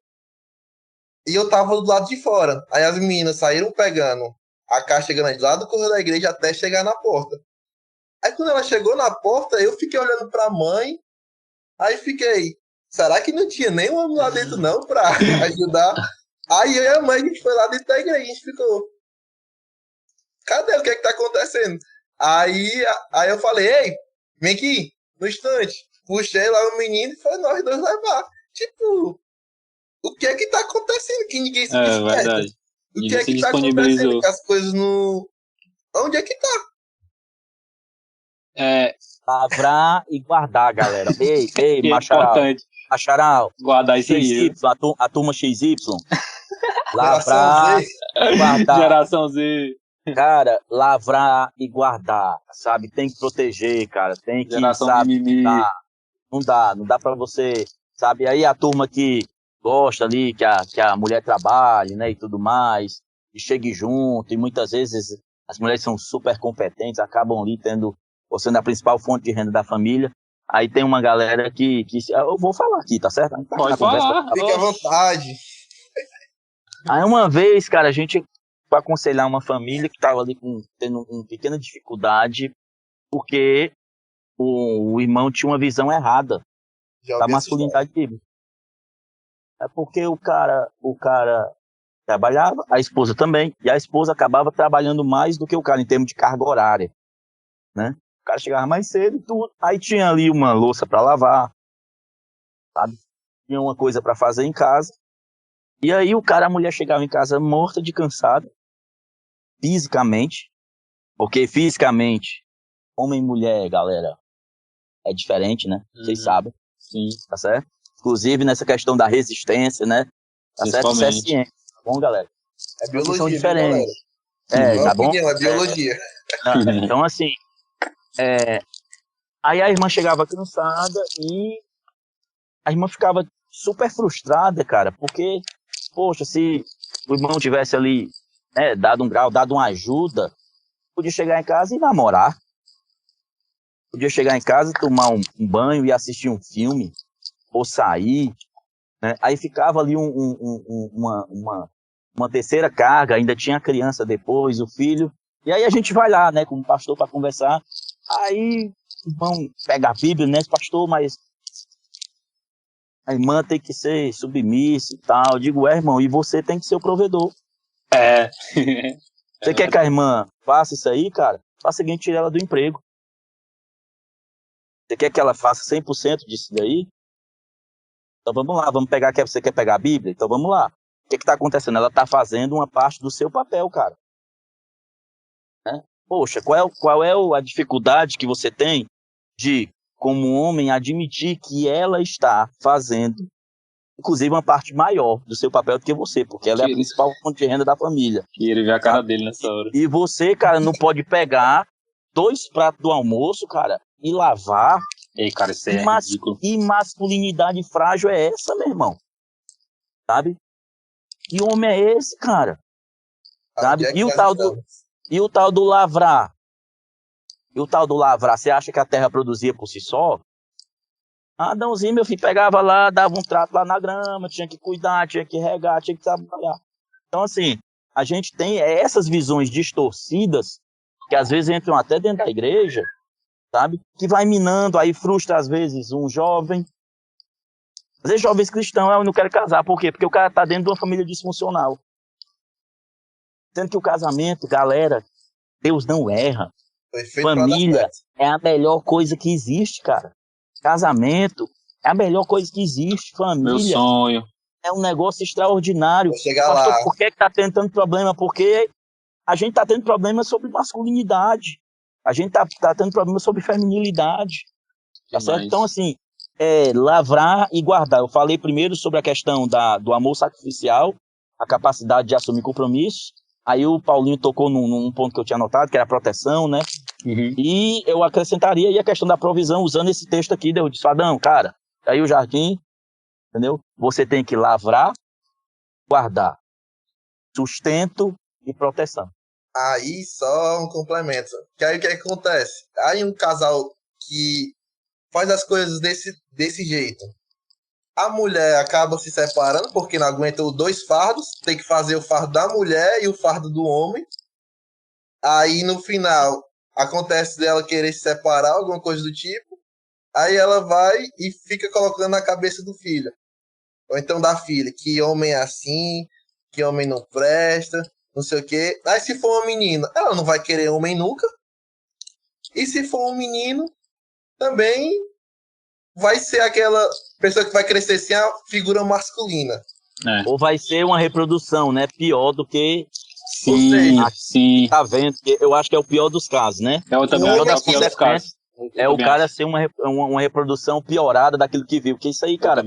E eu tava do lado de fora. Aí as meninas saíram pegando a caixa grande lá do corredor da igreja até chegar na porta. Aí quando ela chegou na porta, eu fiquei olhando pra mãe. Aí fiquei, será que não tinha nem um homem lá dentro não pra ajudar? Aí eu e a mãe, a gente foi lá dentro da igreja, a gente ficou, cadê? O que é que tá acontecendo? Aí eu falei, ei, vem aqui, no instante. Puxei lá o menino e foi nós 2 levar. Tipo, o que é que tá acontecendo? Que ninguém se desperta. Verdade. O que é que tá acontecendo? Que as coisas não... Onde é que tá? Lavrar e guardar, galera. Ei, Macharal. Guardar isso XY, aí. A turma XY. Lavrar e guardar. Geração Z. Cara, lavrar e guardar, sabe? Tem que proteger, cara. Tem que, Geração sabe? mimimi. Não dá pra você, sabe? Aí a turma que gosta ali, que a mulher trabalhe, né? E tudo mais, e chegue junto, e muitas vezes as mulheres são super competentes, acabam ali sendo a principal fonte de renda da família. Aí tem uma galera que eu vou falar aqui, tá certo? Pode falar. Fique à vontade. Aí uma vez, cara, a gente foi aconselhar uma família que tava ali tendo uma pequena dificuldade, porque o irmão tinha uma visão errada da masculinidade bíblica. É porque o cara trabalhava, a esposa também, e a esposa acabava trabalhando mais do que o cara em termos de carga horária, né? O cara chegava mais cedo e tudo. Aí tinha ali uma louça para lavar, sabe? Tinha uma coisa para fazer em casa. E aí a mulher chegava em casa morta de cansado, fisicamente, porque fisicamente, homem e mulher, galera, é diferente, né? Vocês sabem. Sim. Tá certo? Inclusive nessa questão da resistência, né? Tá certo? Isso é ciência, tá bom, galera? É biologia, são diferentes. Tá bom? É biologia. Então, assim, Aí a irmã chegava cansada e a irmã ficava super frustrada, cara, porque, poxa, se o irmão tivesse ali, né, dado um grau, dado uma ajuda, podia chegar em casa e namorar. Podia chegar em casa, tomar um banho e assistir um filme, ou sair, né? Aí ficava ali uma terceira carga, ainda tinha a criança depois, o filho. E aí a gente vai lá, né, como pastor, para conversar. Aí o irmão pega a Bíblia, né, pastor, mas a irmã tem que ser submissa e tal. Eu digo, irmão, e você tem que ser o provedor. É. Você quer que a irmã faça isso aí, cara? Faça o seguinte, tira ela do emprego. Você quer que ela faça 100% disso daí? Então vamos lá, vamos pegar, você quer pegar a Bíblia? Então vamos lá. O que está acontecendo? Ela está fazendo uma parte do seu papel, cara. Né? Poxa, qual é a dificuldade que você tem de, como homem, admitir que ela está fazendo, inclusive, uma parte maior do seu papel do que você, porque ela é a principal fonte de renda da família. E ele vê a cara dele nessa hora. E você, cara, não pode pegar 2 pratos do almoço, cara, e lavar. Ei, cara, isso é ridículo. E masculinidade frágil é essa, meu irmão? Sabe? Que homem é esse, cara? Sabe? E o tal do lavrar? E o tal do lavrar? Você acha que a terra produzia por si só? Adãozinho, meu filho, pegava lá, dava um trato lá na grama, tinha que cuidar, tinha que regar, tinha que trabalhar. Então, assim, a gente tem essas visões distorcidas, que às vezes entram até dentro da igreja, sabe? Que vai minando, aí frustra às vezes um jovem. Às vezes jovens cristãos, eu não quero casar. Por quê? Porque o cara tá dentro de uma família disfuncional. Sendo que o casamento, galera, Deus não erra. Família é a melhor coisa que existe, cara. Casamento é a melhor coisa que existe. Família. Meu sonho. É um negócio extraordinário. Vou chegar Pastor, lá. por que tá tendo tanto problema? Porque a gente tá tendo problema sobre masculinidade. A gente tá tendo problema sobre feminilidade. Tá certo? Então, assim, lavrar e guardar. Eu falei primeiro sobre a questão do amor sacrificial, a capacidade de assumir compromisso. Aí o Paulinho tocou num ponto que eu tinha anotado, que era a proteção, né? Uhum. E eu acrescentaria aí a questão da provisão, usando esse texto aqui. Eu disse, Adão, cara, aí o jardim, entendeu? Você tem que lavrar, guardar, sustento e proteção. Aí só um complemento. Que aí o que acontece? Aí um casal que faz as coisas desse jeito. A mulher acaba se separando porque não aguenta os 2 fardos. Tem que fazer o fardo da mulher e o fardo do homem. Aí no final acontece dela querer se separar, alguma coisa do tipo. Aí ela vai e fica colocando na cabeça do filho. Ou então da filha, que homem é assim, que homem não presta, não sei o quê. Aí se for uma menina, ela não vai querer homem nunca. E se for um menino, também vai ser aquela pessoa que vai crescer sem a figura masculina. Ou vai ser uma reprodução, né? Pior do que... Sim. Tá vendo? Eu acho que é o pior dos casos, né? Eu também acho que é o pior dos casos. O cara ser uma reprodução piorada daquilo que viu. Porque isso aí, cara,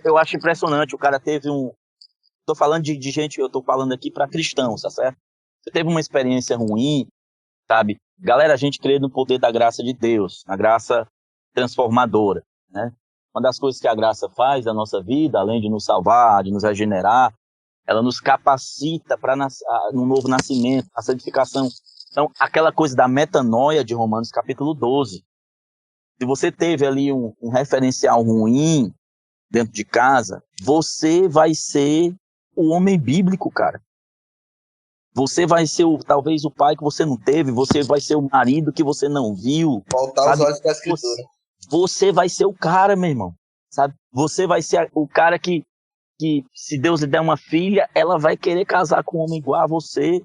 eu acho impressionante. O cara teve Tô falando de gente, eu tô falando aqui para cristãos, tá certo? Você teve uma experiência ruim, sabe? Galera, a gente crê no poder da graça de Deus, na graça transformadora, né? Uma das coisas que a graça faz na nossa vida, além de nos salvar, de nos regenerar, ela nos capacita para no novo nascimento, a santificação. Então, aquela coisa da metanoia de Romanos capítulo 12. Se você teve ali um referencial ruim dentro de casa, você vai ser o homem bíblico, cara. Você vai ser talvez o pai que você não teve, você vai ser o marido que você não viu. Voltar os olhos para a escritura. Você vai ser o cara, meu irmão. Sabe? Você vai ser o cara que se Deus lhe der uma filha, ela vai querer casar com um homem igual a você.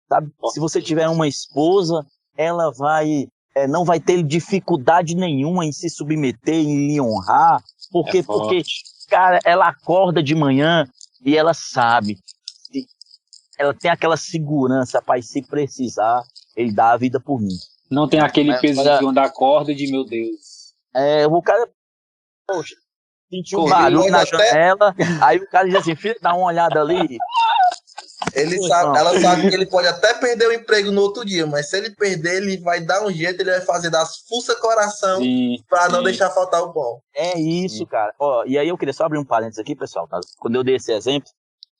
Sabe? Se você tiver uma esposa, ela não vai ter dificuldade nenhuma em se submeter, em lhe honrar. Porque, cara, ela acorda de manhã e ela sabe. Ela tem aquela segurança, pai, se precisar, ele dá a vida por mim. Não tem aquele pezinho da corda de meu Deus. O cara, poxa, sentiu um barulho na janela, aí o cara diz assim, filho, dá uma olhada ali. Ela sabe que ele pode até perder o emprego no outro dia, mas se ele perder, ele vai dar um jeito, ele vai fazer das fuça coração para não deixar faltar o pão. É isso, cara. Ó, e aí eu queria só abrir um parênteses aqui, pessoal. Tá? Quando eu dei esse exemplo,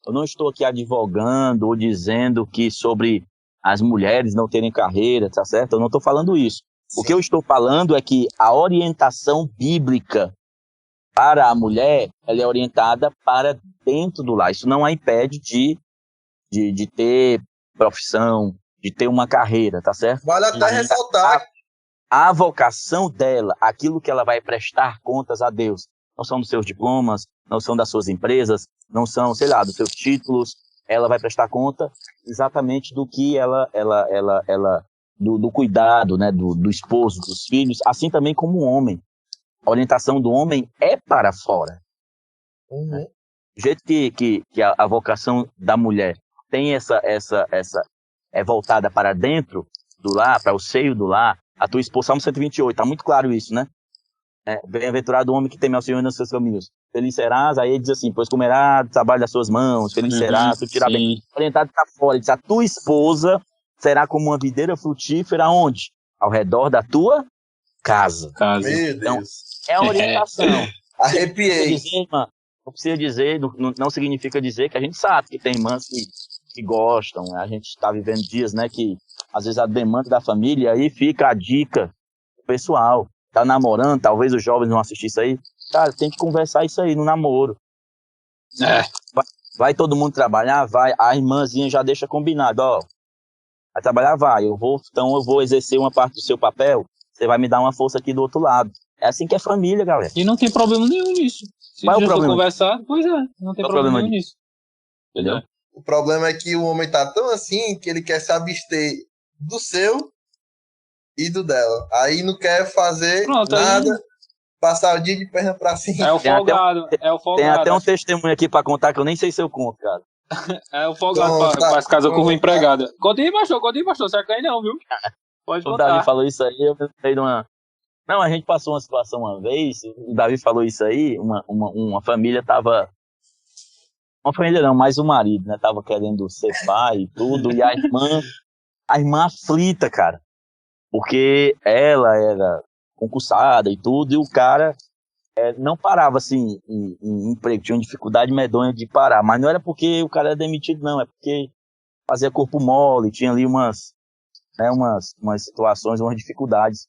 eu não estou aqui advogando ou dizendo que sobre as mulheres não terem carreira, tá certo? Eu não estou falando isso. Sim. O que eu estou falando é que a orientação bíblica para a mulher, ela é orientada para dentro do lar. Isso não a impede de ter profissão, de ter uma carreira, tá certo? Vale até ressaltar. A vocação dela, aquilo que ela vai prestar contas a Deus, não são dos seus diplomas, não são das suas empresas, não são, sei lá, dos seus títulos. Ela vai prestar conta exatamente do que do cuidado, né, do esposo, dos filhos, assim também como o homem. A orientação do homem é para fora. Uhum. Do jeito que a vocação da mulher tem essa é voltada para dentro do lar, para o seio do lar, a tua esposa, Salmo 128, tá muito claro isso, né? Bem-aventurado o homem que teme ao Senhor nos seus caminhos. Feliz serás, aí ele diz assim, pois comerá do trabalho das suas mãos, feliz serás, tu tirar bem. Orientado para fora, ele diz, a tua esposa será como uma videira frutífera, onde? Ao redor da tua casa. Meu então, Deus. É a orientação. Arrepiei. Não precisa dizer, não significa dizer que a gente sabe que tem irmãs que gostam. A gente está vivendo dias, né, que às vezes a demanda da família, aí fica a dica pro pessoal. Tá namorando, talvez os jovens vão assistir isso aí. Cara, tem que conversar isso aí no namoro. Vai todo mundo trabalhar? Vai. A irmãzinha já deixa combinado, ó. Vai trabalhar? Vai. Então eu vou exercer uma parte do seu papel. Você vai me dar uma força aqui do outro lado. É assim que é família, galera. E não tem problema nenhum nisso. Se Qual é o já for problema? conversar, pois é, não tem problema nenhum nisso. Entendeu? O problema é que o homem tá tão assim que ele quer se abster do seu e do dela. Aí não quer fazer nada, aí... passar o dia de perna pra cima. É o folgado, Tem até um testemunho aqui pra contar que eu nem sei se eu conto, cara. É o folgado pra se casar com uma empregada. Conta aí, pastor, você cai não, viu? Pode contar. O Davi falou isso aí, eu pensei de uma... Não, a gente passou uma situação uma vez, o Davi falou isso aí, uma família tava... Uma família não, mas o marido, né? Tava querendo ser pai e tudo, e a irmã aflita, cara. Porque ela era concursada e tudo, e o cara não parava, assim, em emprego. Tinha uma dificuldade medonha de parar. Mas não era porque o cara era demitido, não. É porque fazia corpo mole, tinha ali umas situações, umas dificuldades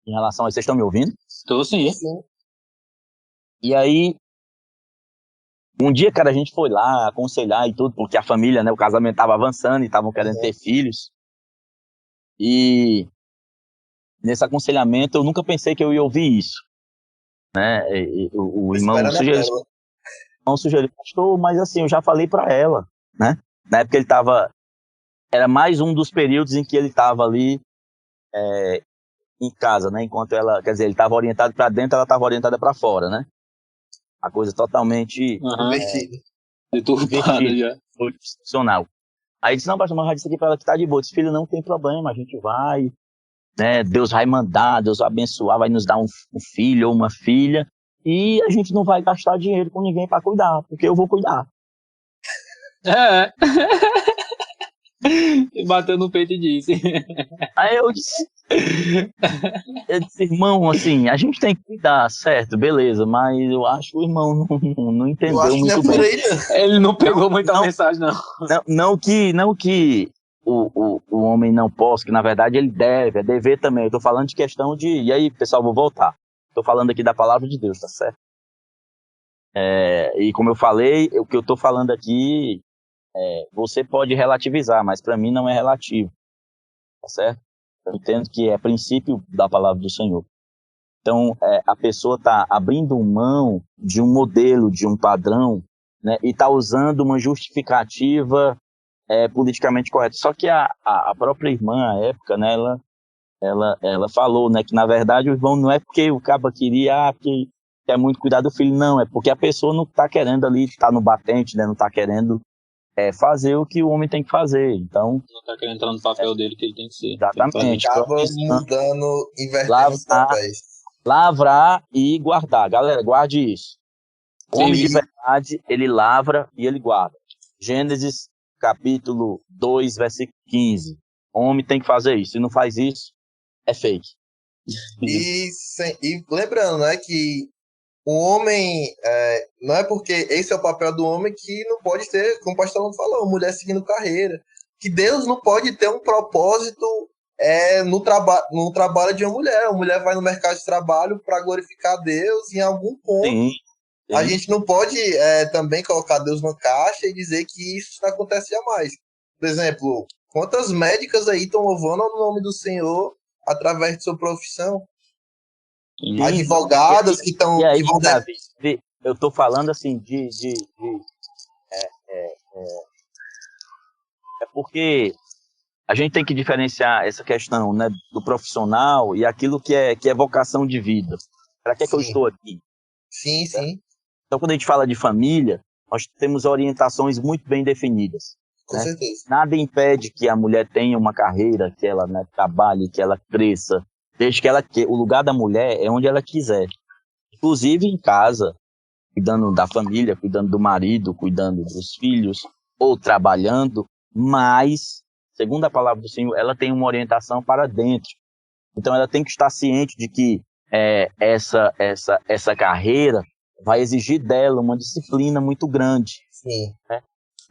em relação a isso. Vocês estão me ouvindo? Estou sim. E aí, um dia, cara, a gente foi lá aconselhar e tudo, porque a família, né, o casamento estava avançando e estavam querendo ter filhos. E nesse aconselhamento eu nunca pensei que eu ia ouvir isso, né? O irmão sugeriu, pastor, mas assim, eu já falei para ela, né? Na época era mais um dos períodos em que ele estava ali em casa, né? Enquanto ela, quer dizer, ele estava orientado para dentro, ela estava orientada para fora, né? A coisa totalmente deturpada já. Funcional. Aí disse, não, pastor, mas já disse aqui para ela que tá de boa. Disse, filho, não tem problema, a gente vai, né? Deus vai mandar, Deus vai abençoar, vai nos dar um filho ou uma filha, e a gente não vai gastar dinheiro com ninguém para cuidar, porque eu vou cuidar. E bateu no peito e disse. Aí eu disse, irmão, assim, a gente tem que cuidar, certo, beleza, mas eu acho que o irmão não entendeu muito bem. Ele não pegou muita mensagem, não. Não que o homem não possa, que na verdade ele deve, é dever também. Eu tô falando de questão de... E aí, pessoal, vou voltar. Tô falando aqui da palavra de Deus, tá certo? E como eu falei, o que eu tô falando aqui, você pode relativizar, mas para mim não é relativo, tá certo? Eu entendo que é princípio da palavra do Senhor. Então, a pessoa está abrindo mão de um modelo, de um padrão, né, e está usando uma justificativa politicamente correta. Só que a própria irmã, à época, né, ela falou, né, que na verdade o irmão não é porque o caba queria, porque quer muito cuidar do filho, não, é porque a pessoa não está querendo ali, está no batente, né, não está querendo fazer o que o homem tem que fazer. Então, não está querendo entrar no papel dele que ele tem que ser. Exatamente. Acaba mudando, invertendo os papéis. Lavrar e guardar. Galera, guarde isso. O homem de verdade, ele lavra e ele guarda. Gênesis capítulo 2, versículo 15. Homem tem que fazer isso. Se não faz isso, é fake. E lembrando, né, que o homem, não é porque esse é o papel do homem que não pode ter, como o pastor falou, mulher seguindo carreira. Que Deus não pode ter um propósito no trabalho de uma mulher. A mulher vai no mercado de trabalho para glorificar Deus em algum ponto. Sim. A gente não pode também colocar Deus na caixa e dizer que isso não acontece jamais. Por exemplo, quantas médicas aí estão louvando o nome do Senhor através de sua profissão? Sim. Advogadas que estão... Eu estou falando assim é porque a gente tem que diferenciar essa questão, né, do profissional e aquilo que é vocação de vida. Para que eu estou aqui? Sim, sim. Então, quando a gente fala de família, nós temos orientações muito bem definidas. Com certeza. Nada impede que a mulher tenha uma carreira, que ela, né, trabalhe, que ela cresça, desde que o lugar da mulher é onde ela quiser. Inclusive em casa, cuidando da família, cuidando do marido, cuidando dos filhos, ou trabalhando, mas, segundo a palavra do Senhor, ela tem uma orientação para dentro. Então ela tem que estar ciente de que essa carreira vai exigir dela uma disciplina muito grande. Sim. Né?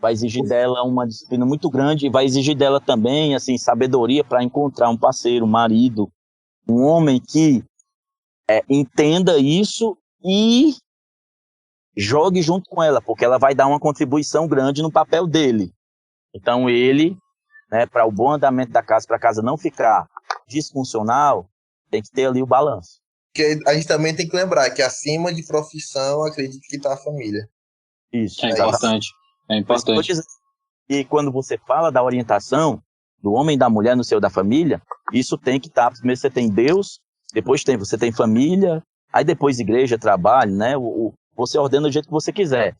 Vai exigir dela uma disciplina muito grande e vai exigir dela também, assim, sabedoria para encontrar um parceiro, um marido, um homem que entenda isso e jogue junto com ela, porque ela vai dar uma contribuição grande no papel dele. Então ele, né, para o bom andamento da casa, para a casa não ficar disfuncional, tem que ter ali o balanço. Porque a gente também tem que lembrar que acima de profissão, acredito que está a família. Isso. É importante. É importante. E quando você fala da orientação do homem e da mulher no seio da família, isso tem que estar. Primeiro você tem Deus, depois você tem família, aí depois igreja, trabalho, né? Você ordena do jeito que você quiser.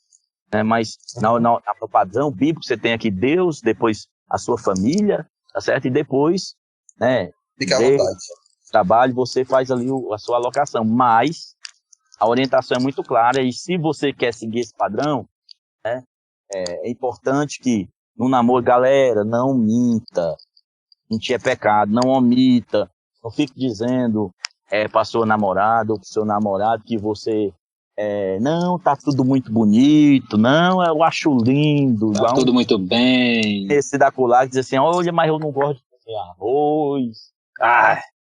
Né? Mas no padrão bíblico você tem aqui Deus, depois a sua família, tá certo? E depois, né? Fica à vontade. Trabalho, você faz ali a sua alocação. Mas a orientação é muito clara e se você quer seguir esse padrão, né? É importante que no namoro, galera, não minta. Mentir é pecado, não omita. Não fique dizendo para sua namorada ou para seu namorado que você não, tá tudo muito bonito, não, eu acho lindo. Tá tudo muito bem. Esse da colar que diz assim, olha, mas eu não gosto de fazer arroz.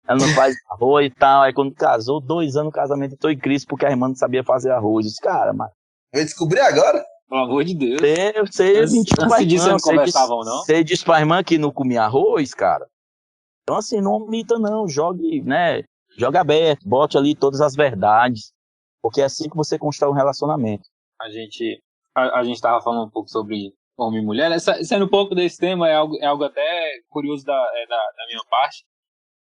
Ela não faz arroz e tal. Aí quando casou, 2 anos no casamento, eu tô em crise porque a irmã não sabia fazer arroz. Eu disse, cara, mas... Eu descobri agora? Pelo amor de Deus. Você mentiu pra irmã. Não conversavam, não? Você disse pra irmã que não comia arroz, cara. Então assim, não omita não, jogue, né? Joga aberto, bote ali todas as verdades. Porque é assim que você constrói um relacionamento. A gente tava falando um pouco sobre homem e mulher. Saindo um pouco desse tema, é algo até curioso da minha parte.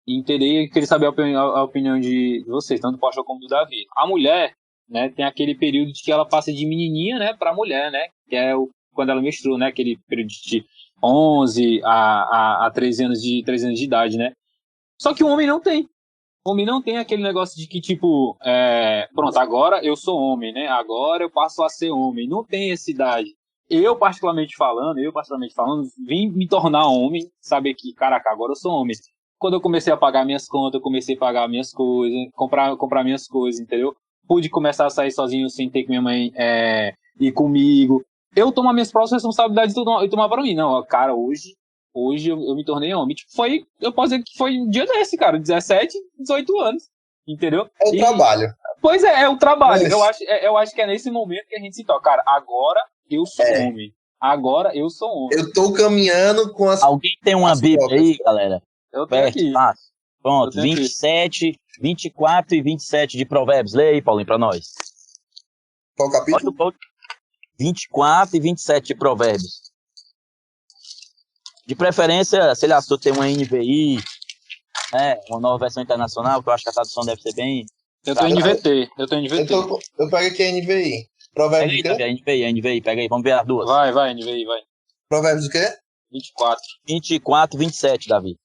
E queria saber a opinião de vocês, tanto do pastor como do Davi. A mulher, né, tem aquele período de que ela passa de menininha, né, para mulher, né, que é quando ela menstrua, né, aquele período de 11 a 13 anos de idade, né. Só que o homem não tem. O homem não tem aquele negócio de que, tipo, pronto, agora eu sou homem, né, agora eu passo a ser homem. Não tem essa idade. Eu particularmente falando, vim me tornar homem, saber que, caraca, agora eu sou homem. Quando eu comecei a pagar minhas contas, eu comecei a pagar minhas coisas, comprar minhas coisas, entendeu? Pude começar a sair sozinho sem ter que minha mãe ir comigo. Eu tomo as minhas próprias responsabilidades e tomar pra mim. Não, cara, hoje eu me tornei homem. Tipo, eu posso dizer que foi um dia desse, cara, 17, 18 anos, entendeu? É o trabalho. Pois é o trabalho. Eu acho que é nesse momento que a gente se toca. Cara, agora eu sou homem. Agora eu sou homem. Eu tô caminhando com as... Alguém tem uma Bíblia aí, galera? Eu tenho aqui. Pronto, 27, 24 e 27 de Provérbios. Lê aí, Paulinho, pra nós. Qual capítulo? 24 e 27 de Provérbios. De preferência, sei lá, se tu tem uma NVI, né, uma nova versão internacional, que eu acho que a tradução deve ser bem... Eu tô em NVT. Eu pego aqui a NVI. Provérbios do quê? A NVI, pega aí, vamos ver as duas. Vai, NVI, vai. Provérbios do quê? 24. 24 e 27, Davi.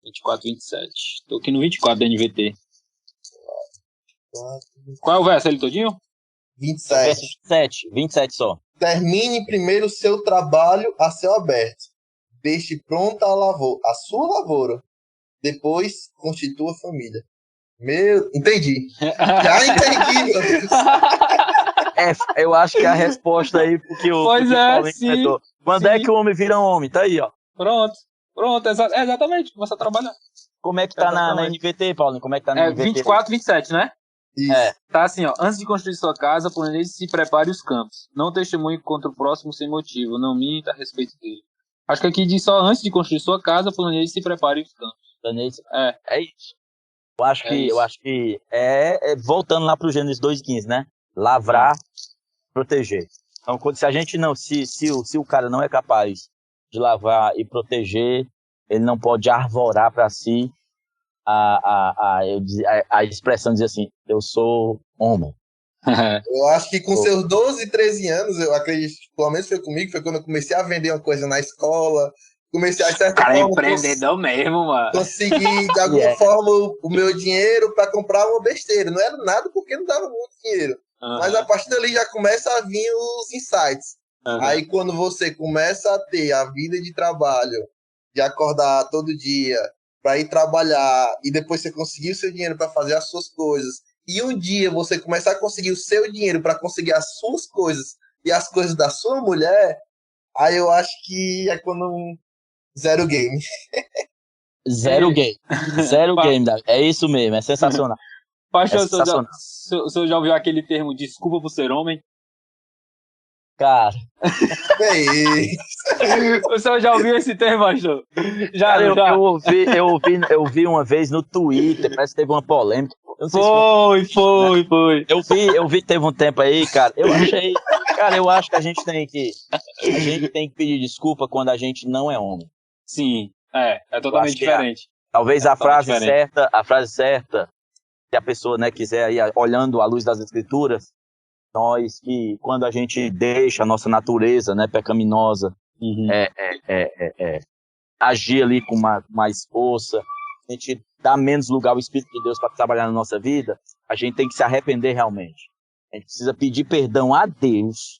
24, 27. Tô aqui no 24 da NVT. Qual é o verso? Ele todinho? 27. 27 só. Termine primeiro o seu trabalho a céu aberto. Deixe pronta a sua lavoura. Depois constitua a família. Entendi. Já entendi, meu Deus. Eu acho que é a resposta aí porque o Pois é, sim. Quando é que o homem vira homem? Tá aí, ó. Pronto, exatamente, começa a trabalhar. Como é que tá na NVT, Paulinho? Como é que tá na NVT? 24, 27, né? Isso. Tá assim, ó. Antes de construir sua casa, planeje e se prepare os campos. Não testemunhe contra o próximo sem motivo. Não minta a respeito dele. Acho que aqui diz só antes de construir sua casa, planeje e se prepare os campos. É isso. Eu acho que voltando lá pro Gênesis 2:15, né? Lavrar, proteger. Então, se a gente não, se o cara não é capaz de lavrar e proteger, ele não pode arvorar para si a expressão dizer assim, eu sou homem. Eu acho que com seus 12, 13 anos, eu acredito, pelo menos foi comigo, foi quando eu comecei a vender uma coisa na escola, comecei a, de certa cara, forma, empreendedor mesmo, mano. Conseguir, de alguma forma, o meu dinheiro para comprar uma besteira. Não era nada porque não dava muito dinheiro. Mas a partir dali já começa a vir os insights. Aí quando você começa a ter a vida de trabalho, de acordar todo dia para ir trabalhar e depois você conseguir o seu dinheiro para fazer as suas coisas, e um dia você começar a conseguir o seu dinheiro para conseguir as suas coisas e as coisas da sua mulher, aí eu acho que é quando zero game. Zero game. Zero game, Davi. É isso mesmo, é sensacional. Pastor, o senhor já ouviu aquele termo desculpa por ser homem? Cara. O senhor já ouviu esse termo, pastor? Eu ouvi uma vez no Twitter, parece que teve uma polêmica. Foi. Eu vi, teve um tempo aí, cara. Eu acho que a gente tem que pedir desculpa quando a gente não é homem. Sim, é totalmente diferente. Talvez a frase certa, se a pessoa, né, quiser ir olhando à luz das escrituras, nós que quando a gente deixa a nossa natureza, né, pecaminosa, agir ali com mais força, a gente dá menos lugar ao Espírito de Deus para trabalhar na nossa vida, a gente tem que se arrepender realmente. A gente precisa pedir perdão a Deus,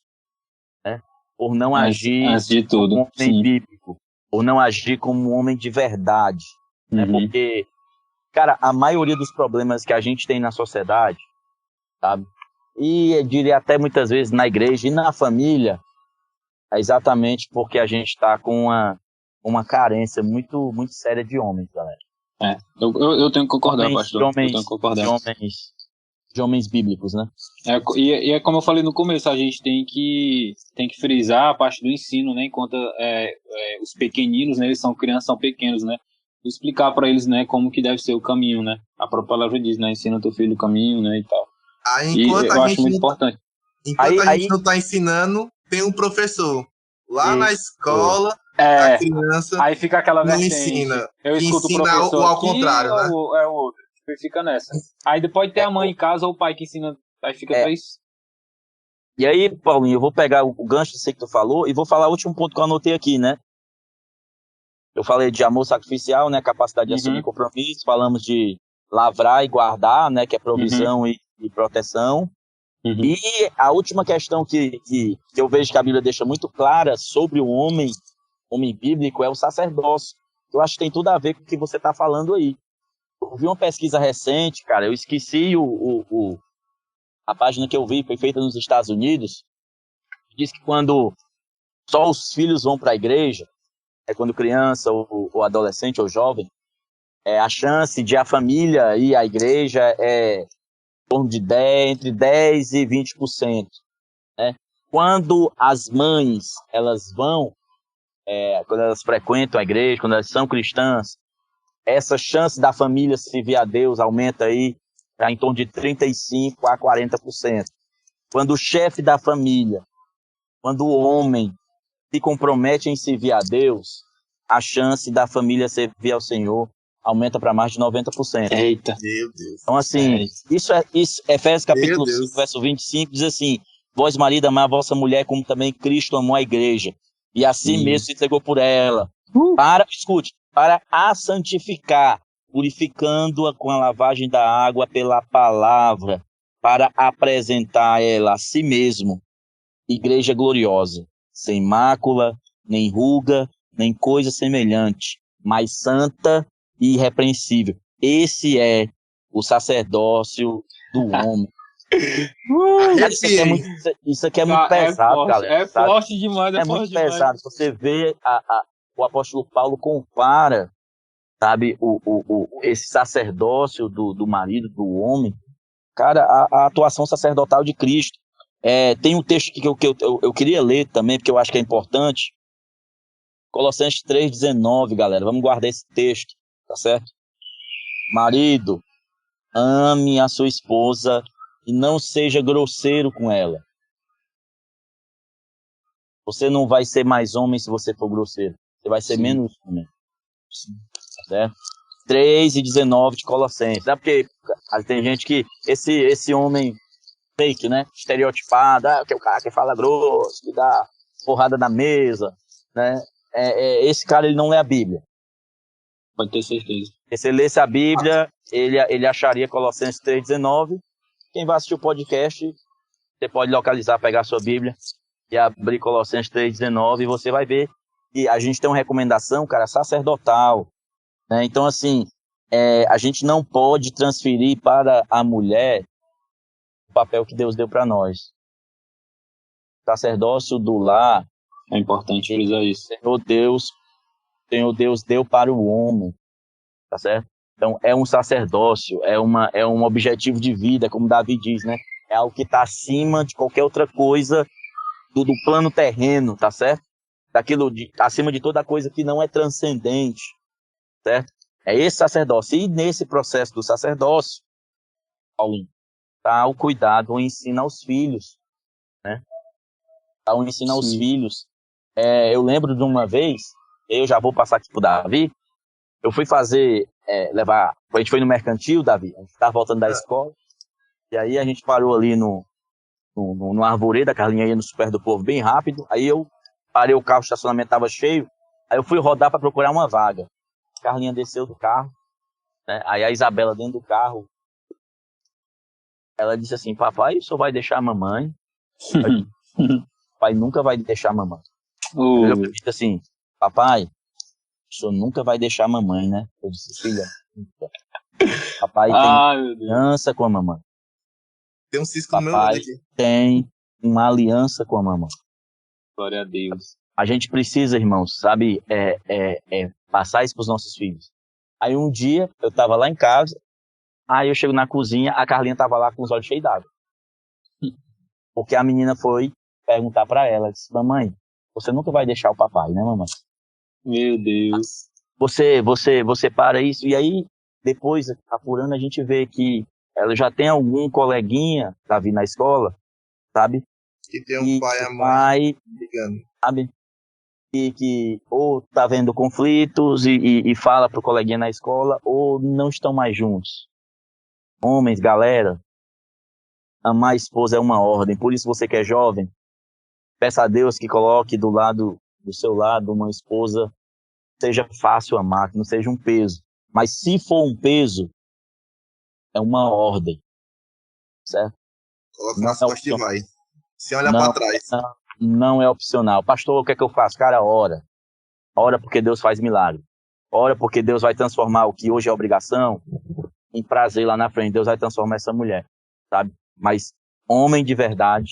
né, por não agir antes de tudo, como um homem bíblico, por não agir como um homem de verdade. Né, porque, cara, a maioria dos problemas que a gente tem na sociedade, sabe, e eu diria até muitas vezes na igreja e na família, é exatamente porque a gente está com uma carência muito, muito séria de homens, galera. Eu tenho que concordar, pastor. Eu tenho que concordar. De homens bíblicos, né? E é como eu falei no começo, a gente tem que frisar a parte do ensino, né? Enquanto os pequeninos, né? Eles são crianças, são pequenos, né? Explicar para eles, né? Como que deve ser o caminho, né? A própria palavra diz, né? Ensina teu filho o caminho, né? E tal. Eu acho muito importante. Enquanto a gente não está ensinando, tem um professor lá na escola, a criança aí fica aquela não vertente. ensina. Eu escuto o professor ao contrário, né? É o outro. Fica nessa. Aí depois tem a mãe em casa ou o pai que ensina. Aí fica três. E aí, Paulinho, eu vou pegar o gancho disso que tu falou e vou falar o último ponto que eu anotei aqui, né? Eu falei de amor sacrificial, né? Capacidade de assumir compromisso. Falamos de lavrar e guardar, né? Que é provisão e proteção. E a última questão que eu vejo que a Bíblia deixa muito clara sobre o homem bíblico é o sacerdócio. Eu acho que tem tudo a ver com o que você está falando aí. Eu vi uma pesquisa recente, cara, eu esqueci a página que eu vi, foi feita nos Estados Unidos, diz que quando só os filhos vão para a igreja, quando criança ou adolescente ou jovem, a chance de a família ir à igreja é em torno de entre 10% e 20%. Né? Quando as mães elas vão, quando elas frequentam a igreja, quando elas são cristãs, essa chance da família servir a Deus aumenta aí para em torno de 35% a 40%. Quando o chefe da família, quando o homem se compromete em servir a Deus, a chance da família servir ao Senhor aumenta para mais de 90%. Eita. Meu Deus. Então, assim, isso Efésios capítulo 5, verso 25, diz assim: vós, marido, amai a vossa mulher como também Cristo amou a igreja, e assim mesmo se entregou por ela, para a santificar, purificando-a com a lavagem da água pela palavra, para apresentar ela a si mesmo, igreja gloriosa, sem mácula, nem ruga, nem coisa semelhante, mas santa e irrepreensível. Esse é o sacerdócio do homem. Cara, isso aqui é muito pesado, forte, galera. É sabe? forte demais, É forte muito demais. pesado. Você vê o apóstolo Paulo compara, sabe, esse sacerdócio do marido, do homem, cara, a atuação sacerdotal de Cristo. Tem um texto que eu queria ler também, porque eu acho que é importante. Colossenses 3,19, galera. Vamos guardar esse texto, tá certo? Marido, ame a sua esposa e não seja grosseiro com ela. Você não vai ser mais homem se você for grosseiro. Você vai ser menos homem. Certo? 3:19 de Colossenses. Sabe porque tem gente que esse homem fake, né? Estereotipado, que é o cara que fala grosso, que dá porrada na mesa, né? Esse cara, ele não lê a Bíblia. Pode ter certeza. Se ele lesse a Bíblia, ele acharia Colossenses 3:19. Quem vai assistir o podcast, você pode localizar, pegar a sua Bíblia e abrir Colossenses 3:19 e você vai ver que a gente tem uma recomendação, cara, sacerdotal, né? Então, assim, a gente não pode transferir para a mulher o papel que Deus deu para nós. O sacerdócio do lar, é importante frisar isso. Senhor Deus deu para o homem, tá certo? Então, é um sacerdócio, é um objetivo de vida, como Davi diz, né? É algo que está acima de qualquer outra coisa do plano terreno, tá certo? Acima de toda coisa que não é transcendente, certo? É esse sacerdócio. E nesse processo do sacerdócio, Paulinho, tá o cuidado, o ensino aos filhos, né? Tá o ensino aos filhos. Eu lembro de uma vez, eu já vou passar aqui pro Davi, eu fui fazer, a gente foi no mercantil, Davi, a gente estava voltando da escola, e aí a gente parou ali no arvoredo, a Carlinha ia no Super do Povo bem rápido, aí eu parei o carro, o estacionamento estava cheio, aí eu fui rodar para procurar uma vaga. A Carlinha desceu do carro, né? Aí a Isabela dentro do carro, ela disse assim, papai, o senhor vai deixar a mamãe? Papai nunca vai deixar a mamãe. Eu disse assim, papai, o senhor nunca vai deixar a mamãe, né? Eu disse, filha, papai tem aliança com a mamãe. Tem um cisco no meu olho aqui. Tem uma aliança com a mamãe. Glória a Deus. A gente precisa, irmãos, sabe, passar isso para os nossos filhos. Aí um dia, eu estava lá em casa, aí eu chego na cozinha, a Carlinha estava lá com os olhos cheios d'água. Porque a menina foi perguntar para ela, disse, mamãe, você nunca vai deixar o papai, né, mamãe? Meu Deus. Você para isso, e aí, depois, apurando, a gente vê que ela já tem algum coleguinha, Davi, na escola, sabe? Que tem um pai e a mãe ligando. Sabe? Que ou tá vendo conflitos e fala pro coleguinha na escola, ou não estão mais juntos. Homens, galera, amar a esposa é uma ordem. Por isso, você que é jovem, peça a Deus que coloque do seu lado uma esposa, seja fácil amar, que não seja um peso. Mas se for um peso, é uma ordem, certo? Coloca nas costas e vai. Sem olhar para trás. Não é opcional. Pastor, o que é que eu faço? Cara, ora. Ora porque Deus faz milagre. Ora porque Deus vai transformar o que hoje é obrigação em prazer lá na frente. Deus vai transformar essa mulher, sabe? Mas homem de verdade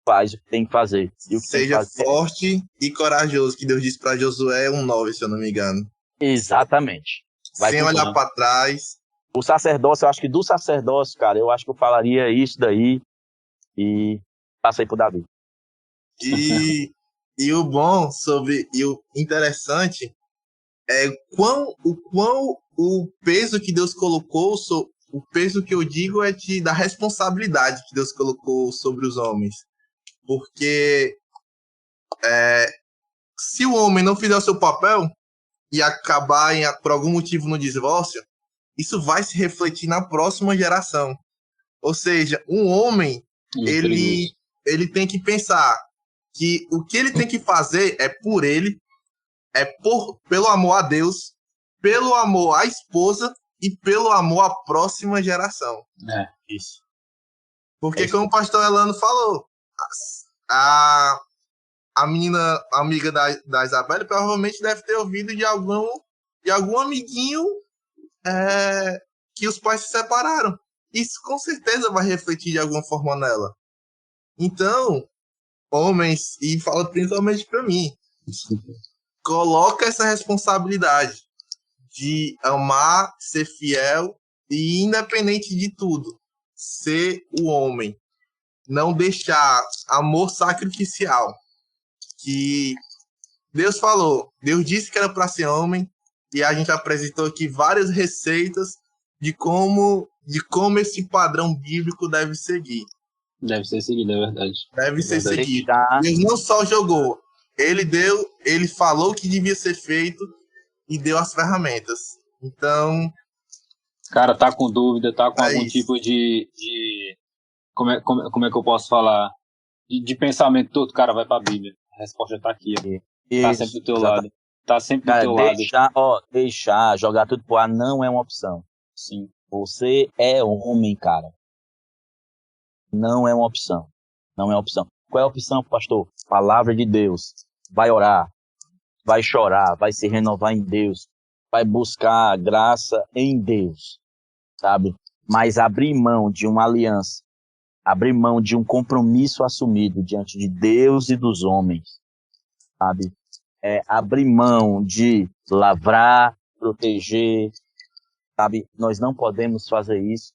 faz o que tem que fazer. E o que seja forte e corajoso, que Deus disse para Josué 1:9, se eu não me engano. Exatamente. Sem olhar para trás. O sacerdócio, eu acho que do sacerdócio, cara, eu acho que eu falaria isso daí e passei pro Davi. E o bom e o interessante é o peso que Deus colocou, o peso que eu digo é da responsabilidade que Deus colocou sobre os homens. Porque se o homem não fizer o seu papel e acabar por algum motivo no divórcio, isso vai se refletir na próxima geração. Ou seja, um homem, ele tem que pensar que o que ele tem que fazer é por ele, pelo amor a Deus, pelo amor à esposa e pelo amor à próxima geração. Isso. Porque como o pastor Elano falou, a menina amiga da Isabela provavelmente deve ter ouvido de algum amiguinho que os pais se separaram. Isso com certeza vai refletir de alguma forma nela. Então, homens, e fala principalmente para mim, coloca essa responsabilidade de amar, ser fiel e, independente de tudo, ser o homem. Não deixar amor sacrificial. Que Deus falou, Deus disse que era para ser homem, e a gente apresentou aqui várias receitas de como esse padrão bíblico deve seguir. Deve ser seguido, é verdade. Deve ser seguido. Deus não só jogou, ele falou que devia ser feito e deu as ferramentas. Então, cara, tá com dúvida, tá com algum isso. tipo de como é que eu posso falar? De pensamento todo, cara, vai pra Bíblia. A resposta tá aqui, ó. Tá sempre do teu lado. Tá sempre do teu lado. Deixar, jogar tudo pro ar não é uma opção. Sim. Você é homem, cara. Não é uma opção. Não é uma opção. Qual é a opção, pastor? Palavra de Deus. Vai orar, vai chorar, vai se renovar em Deus, vai buscar graça em Deus, sabe? Mas abrir mão de uma aliança, abrir mão de um compromisso assumido diante de Deus e dos homens, sabe? Abrir mão de lavrar, proteger, sabe? Nós não podemos fazer isso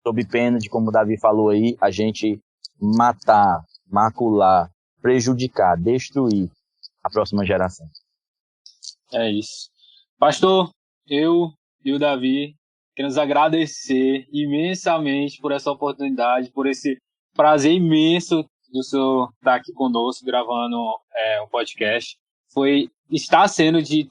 sob pena de, como o Davi falou aí, a gente matar, macular, prejudicar, destruir a próxima geração. É isso. Pastor, eu e o Davi queremos agradecer imensamente por essa oportunidade, por esse prazer imenso do senhor estar aqui conosco gravando um podcast. Está sendo de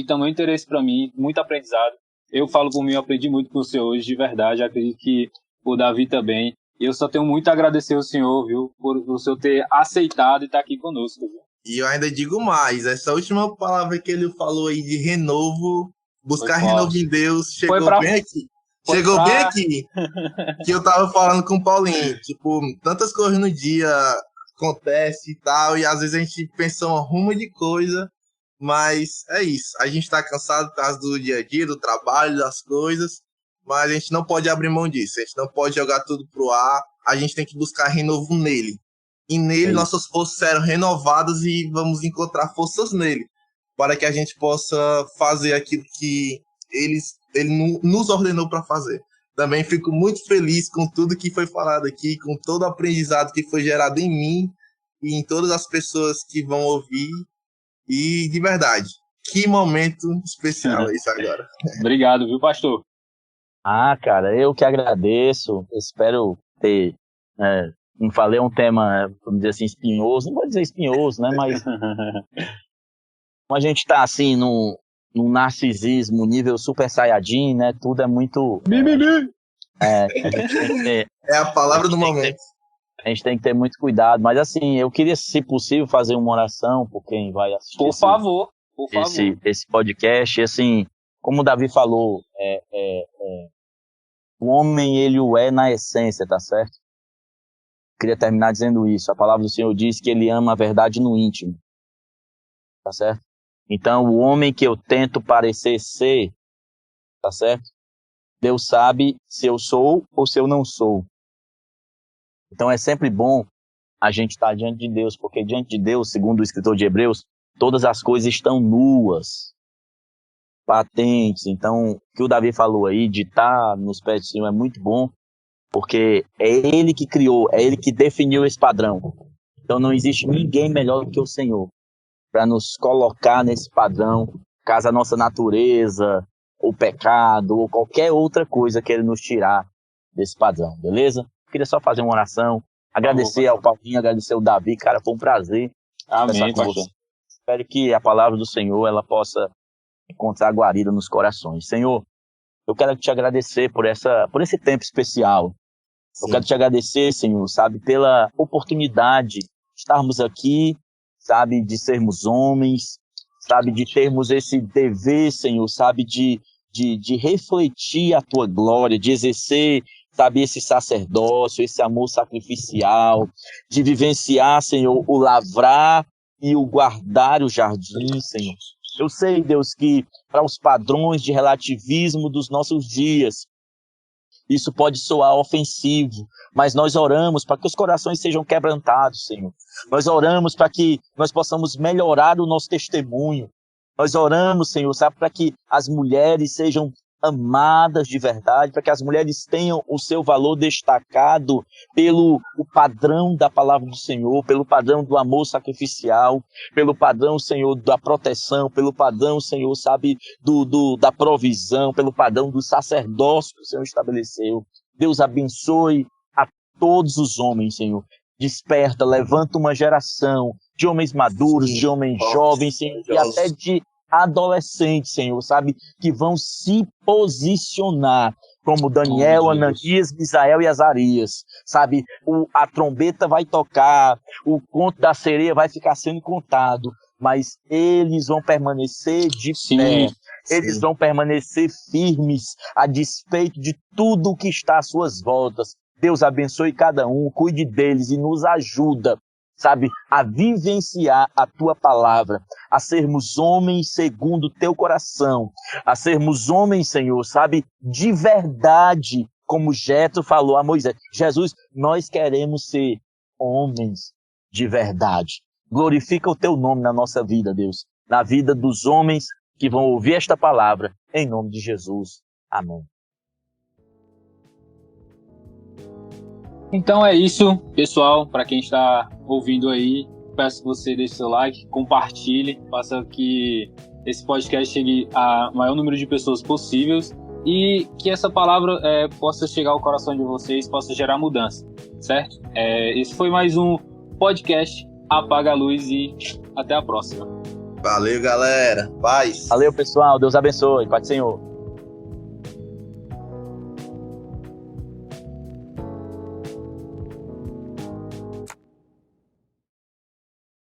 tamanho interesse para mim, muito aprendizado. Eu falo por mim, eu aprendi muito com o senhor hoje, de verdade. Acredito que o Davi também. Eu só tenho muito a agradecer ao senhor, viu, por o senhor ter aceitado e estar aqui conosco, viu? E eu ainda digo mais, essa última palavra que ele falou aí de renovo, buscar renovo em Deus, chegou bem aqui. Chegou bem aqui, que eu tava falando com o Paulinho, tipo, tantas coisas no dia acontece e tal, e às vezes a gente pensa uma ruma de coisa, mas é isso, a gente tá cansado por causa do dia a dia, do trabalho, das coisas, mas a gente não pode abrir mão disso, a gente não pode jogar tudo pro ar, a gente tem que buscar renovo nele. E nele nossas forças serão renovadas e vamos encontrar forças nele, para que a gente possa fazer aquilo que ele nos ordenou para fazer. Também fico muito feliz com tudo que foi falado aqui, com todo o aprendizado que foi gerado em mim e em todas as pessoas que vão ouvir. E, de verdade, que momento especial isso agora. Obrigado, viu, pastor? Cara, eu que agradeço. Espero ter... não falei um tema, vamos dizer assim, espinhoso. Não vou dizer espinhoso, né? Mas a gente tá assim num narcisismo, nível super saiyajin, né? Tudo é muito... a gente tem que ter, é a palavra do momento. A gente tem que ter muito cuidado. Mas assim, eu queria, se possível, fazer uma oração por quem vai assistir. Por favor. Esse podcast. E assim, como o Davi falou, o homem, ele o é na essência, tá certo? Queria terminar dizendo isso. A palavra do Senhor diz que ele ama a verdade no íntimo. Tá certo? Então, o homem que eu tento parecer ser, tá certo? Deus sabe se eu sou ou se eu não sou. Então, é sempre bom a gente estar diante de Deus, porque diante de Deus, segundo o escritor de Hebreus, todas as coisas estão nuas, patentes. Então, o que o Davi falou aí, de estar nos pés do Senhor, é muito bom, porque é Ele que criou, é Ele que definiu esse padrão. Então não existe ninguém melhor do que o Senhor para nos colocar nesse padrão, caso a nossa natureza, o pecado, ou qualquer outra coisa queira nos tirar desse padrão, beleza? Queria só fazer uma oração, agradecer ao Paulinho, agradecer ao Davi, cara, foi um prazer. Amém, pastor. Espero que a palavra do Senhor, ela possa encontrar guarida nos corações. Senhor, eu quero te agradecer por esse tempo especial. Sim. Eu quero te agradecer, Senhor, sabe, pela oportunidade de estarmos aqui, sabe, de sermos homens, sabe, de termos esse dever, Senhor, sabe, de refletir a tua glória, de exercer, sabe, esse sacerdócio, esse amor sacrificial, de vivenciar, Senhor, o lavrar e o guardar o jardim, Senhor. Eu sei, Deus, que para os padrões de relativismo dos nossos dias, isso pode soar ofensivo, mas nós oramos para que os corações sejam quebrantados, Senhor. Nós oramos para que nós possamos melhorar o nosso testemunho. Nós oramos, Senhor, sabe, para que as mulheres sejam amadas de verdade, para que as mulheres tenham o seu valor destacado pelo o padrão da palavra do Senhor, pelo padrão do amor sacrificial, pelo padrão, Senhor, da proteção, pelo padrão, Senhor, sabe, da provisão, pelo padrão do sacerdócio que o Senhor estabeleceu. Deus abençoe a todos os homens, Senhor. Desperta, levanta uma geração de homens maduros, de homens jovens, Senhor, e até de adolescentes, Senhor, sabe, que vão se posicionar como Daniel, Ananias, Misael e Azarias, sabe, a trombeta vai tocar, o conto da sereia vai ficar sendo contado, mas eles vão permanecer de pé, eles vão permanecer firmes a despeito de tudo que está às suas voltas. Deus abençoe cada um, cuide deles e nos ajuda, sabe, a vivenciar a tua palavra, a sermos homens segundo o teu coração, a sermos homens, Senhor, sabe, de verdade, como Jetro falou a Moisés. Jesus, nós queremos ser homens de verdade. Glorifica o teu nome na nossa vida, Deus, na vida dos homens que vão ouvir esta palavra, em nome de Jesus. Amém. Então é isso, pessoal. Para quem está ouvindo aí, peço que você deixe seu like, compartilhe, faça que esse podcast chegue a maior número de pessoas possíveis e que essa palavra possa chegar ao coração de vocês, possa gerar mudança, certo? Esse foi mais um podcast Apaga a Luz e até a próxima. Valeu, galera. Paz. Valeu, pessoal. Deus abençoe. Paz do Senhor.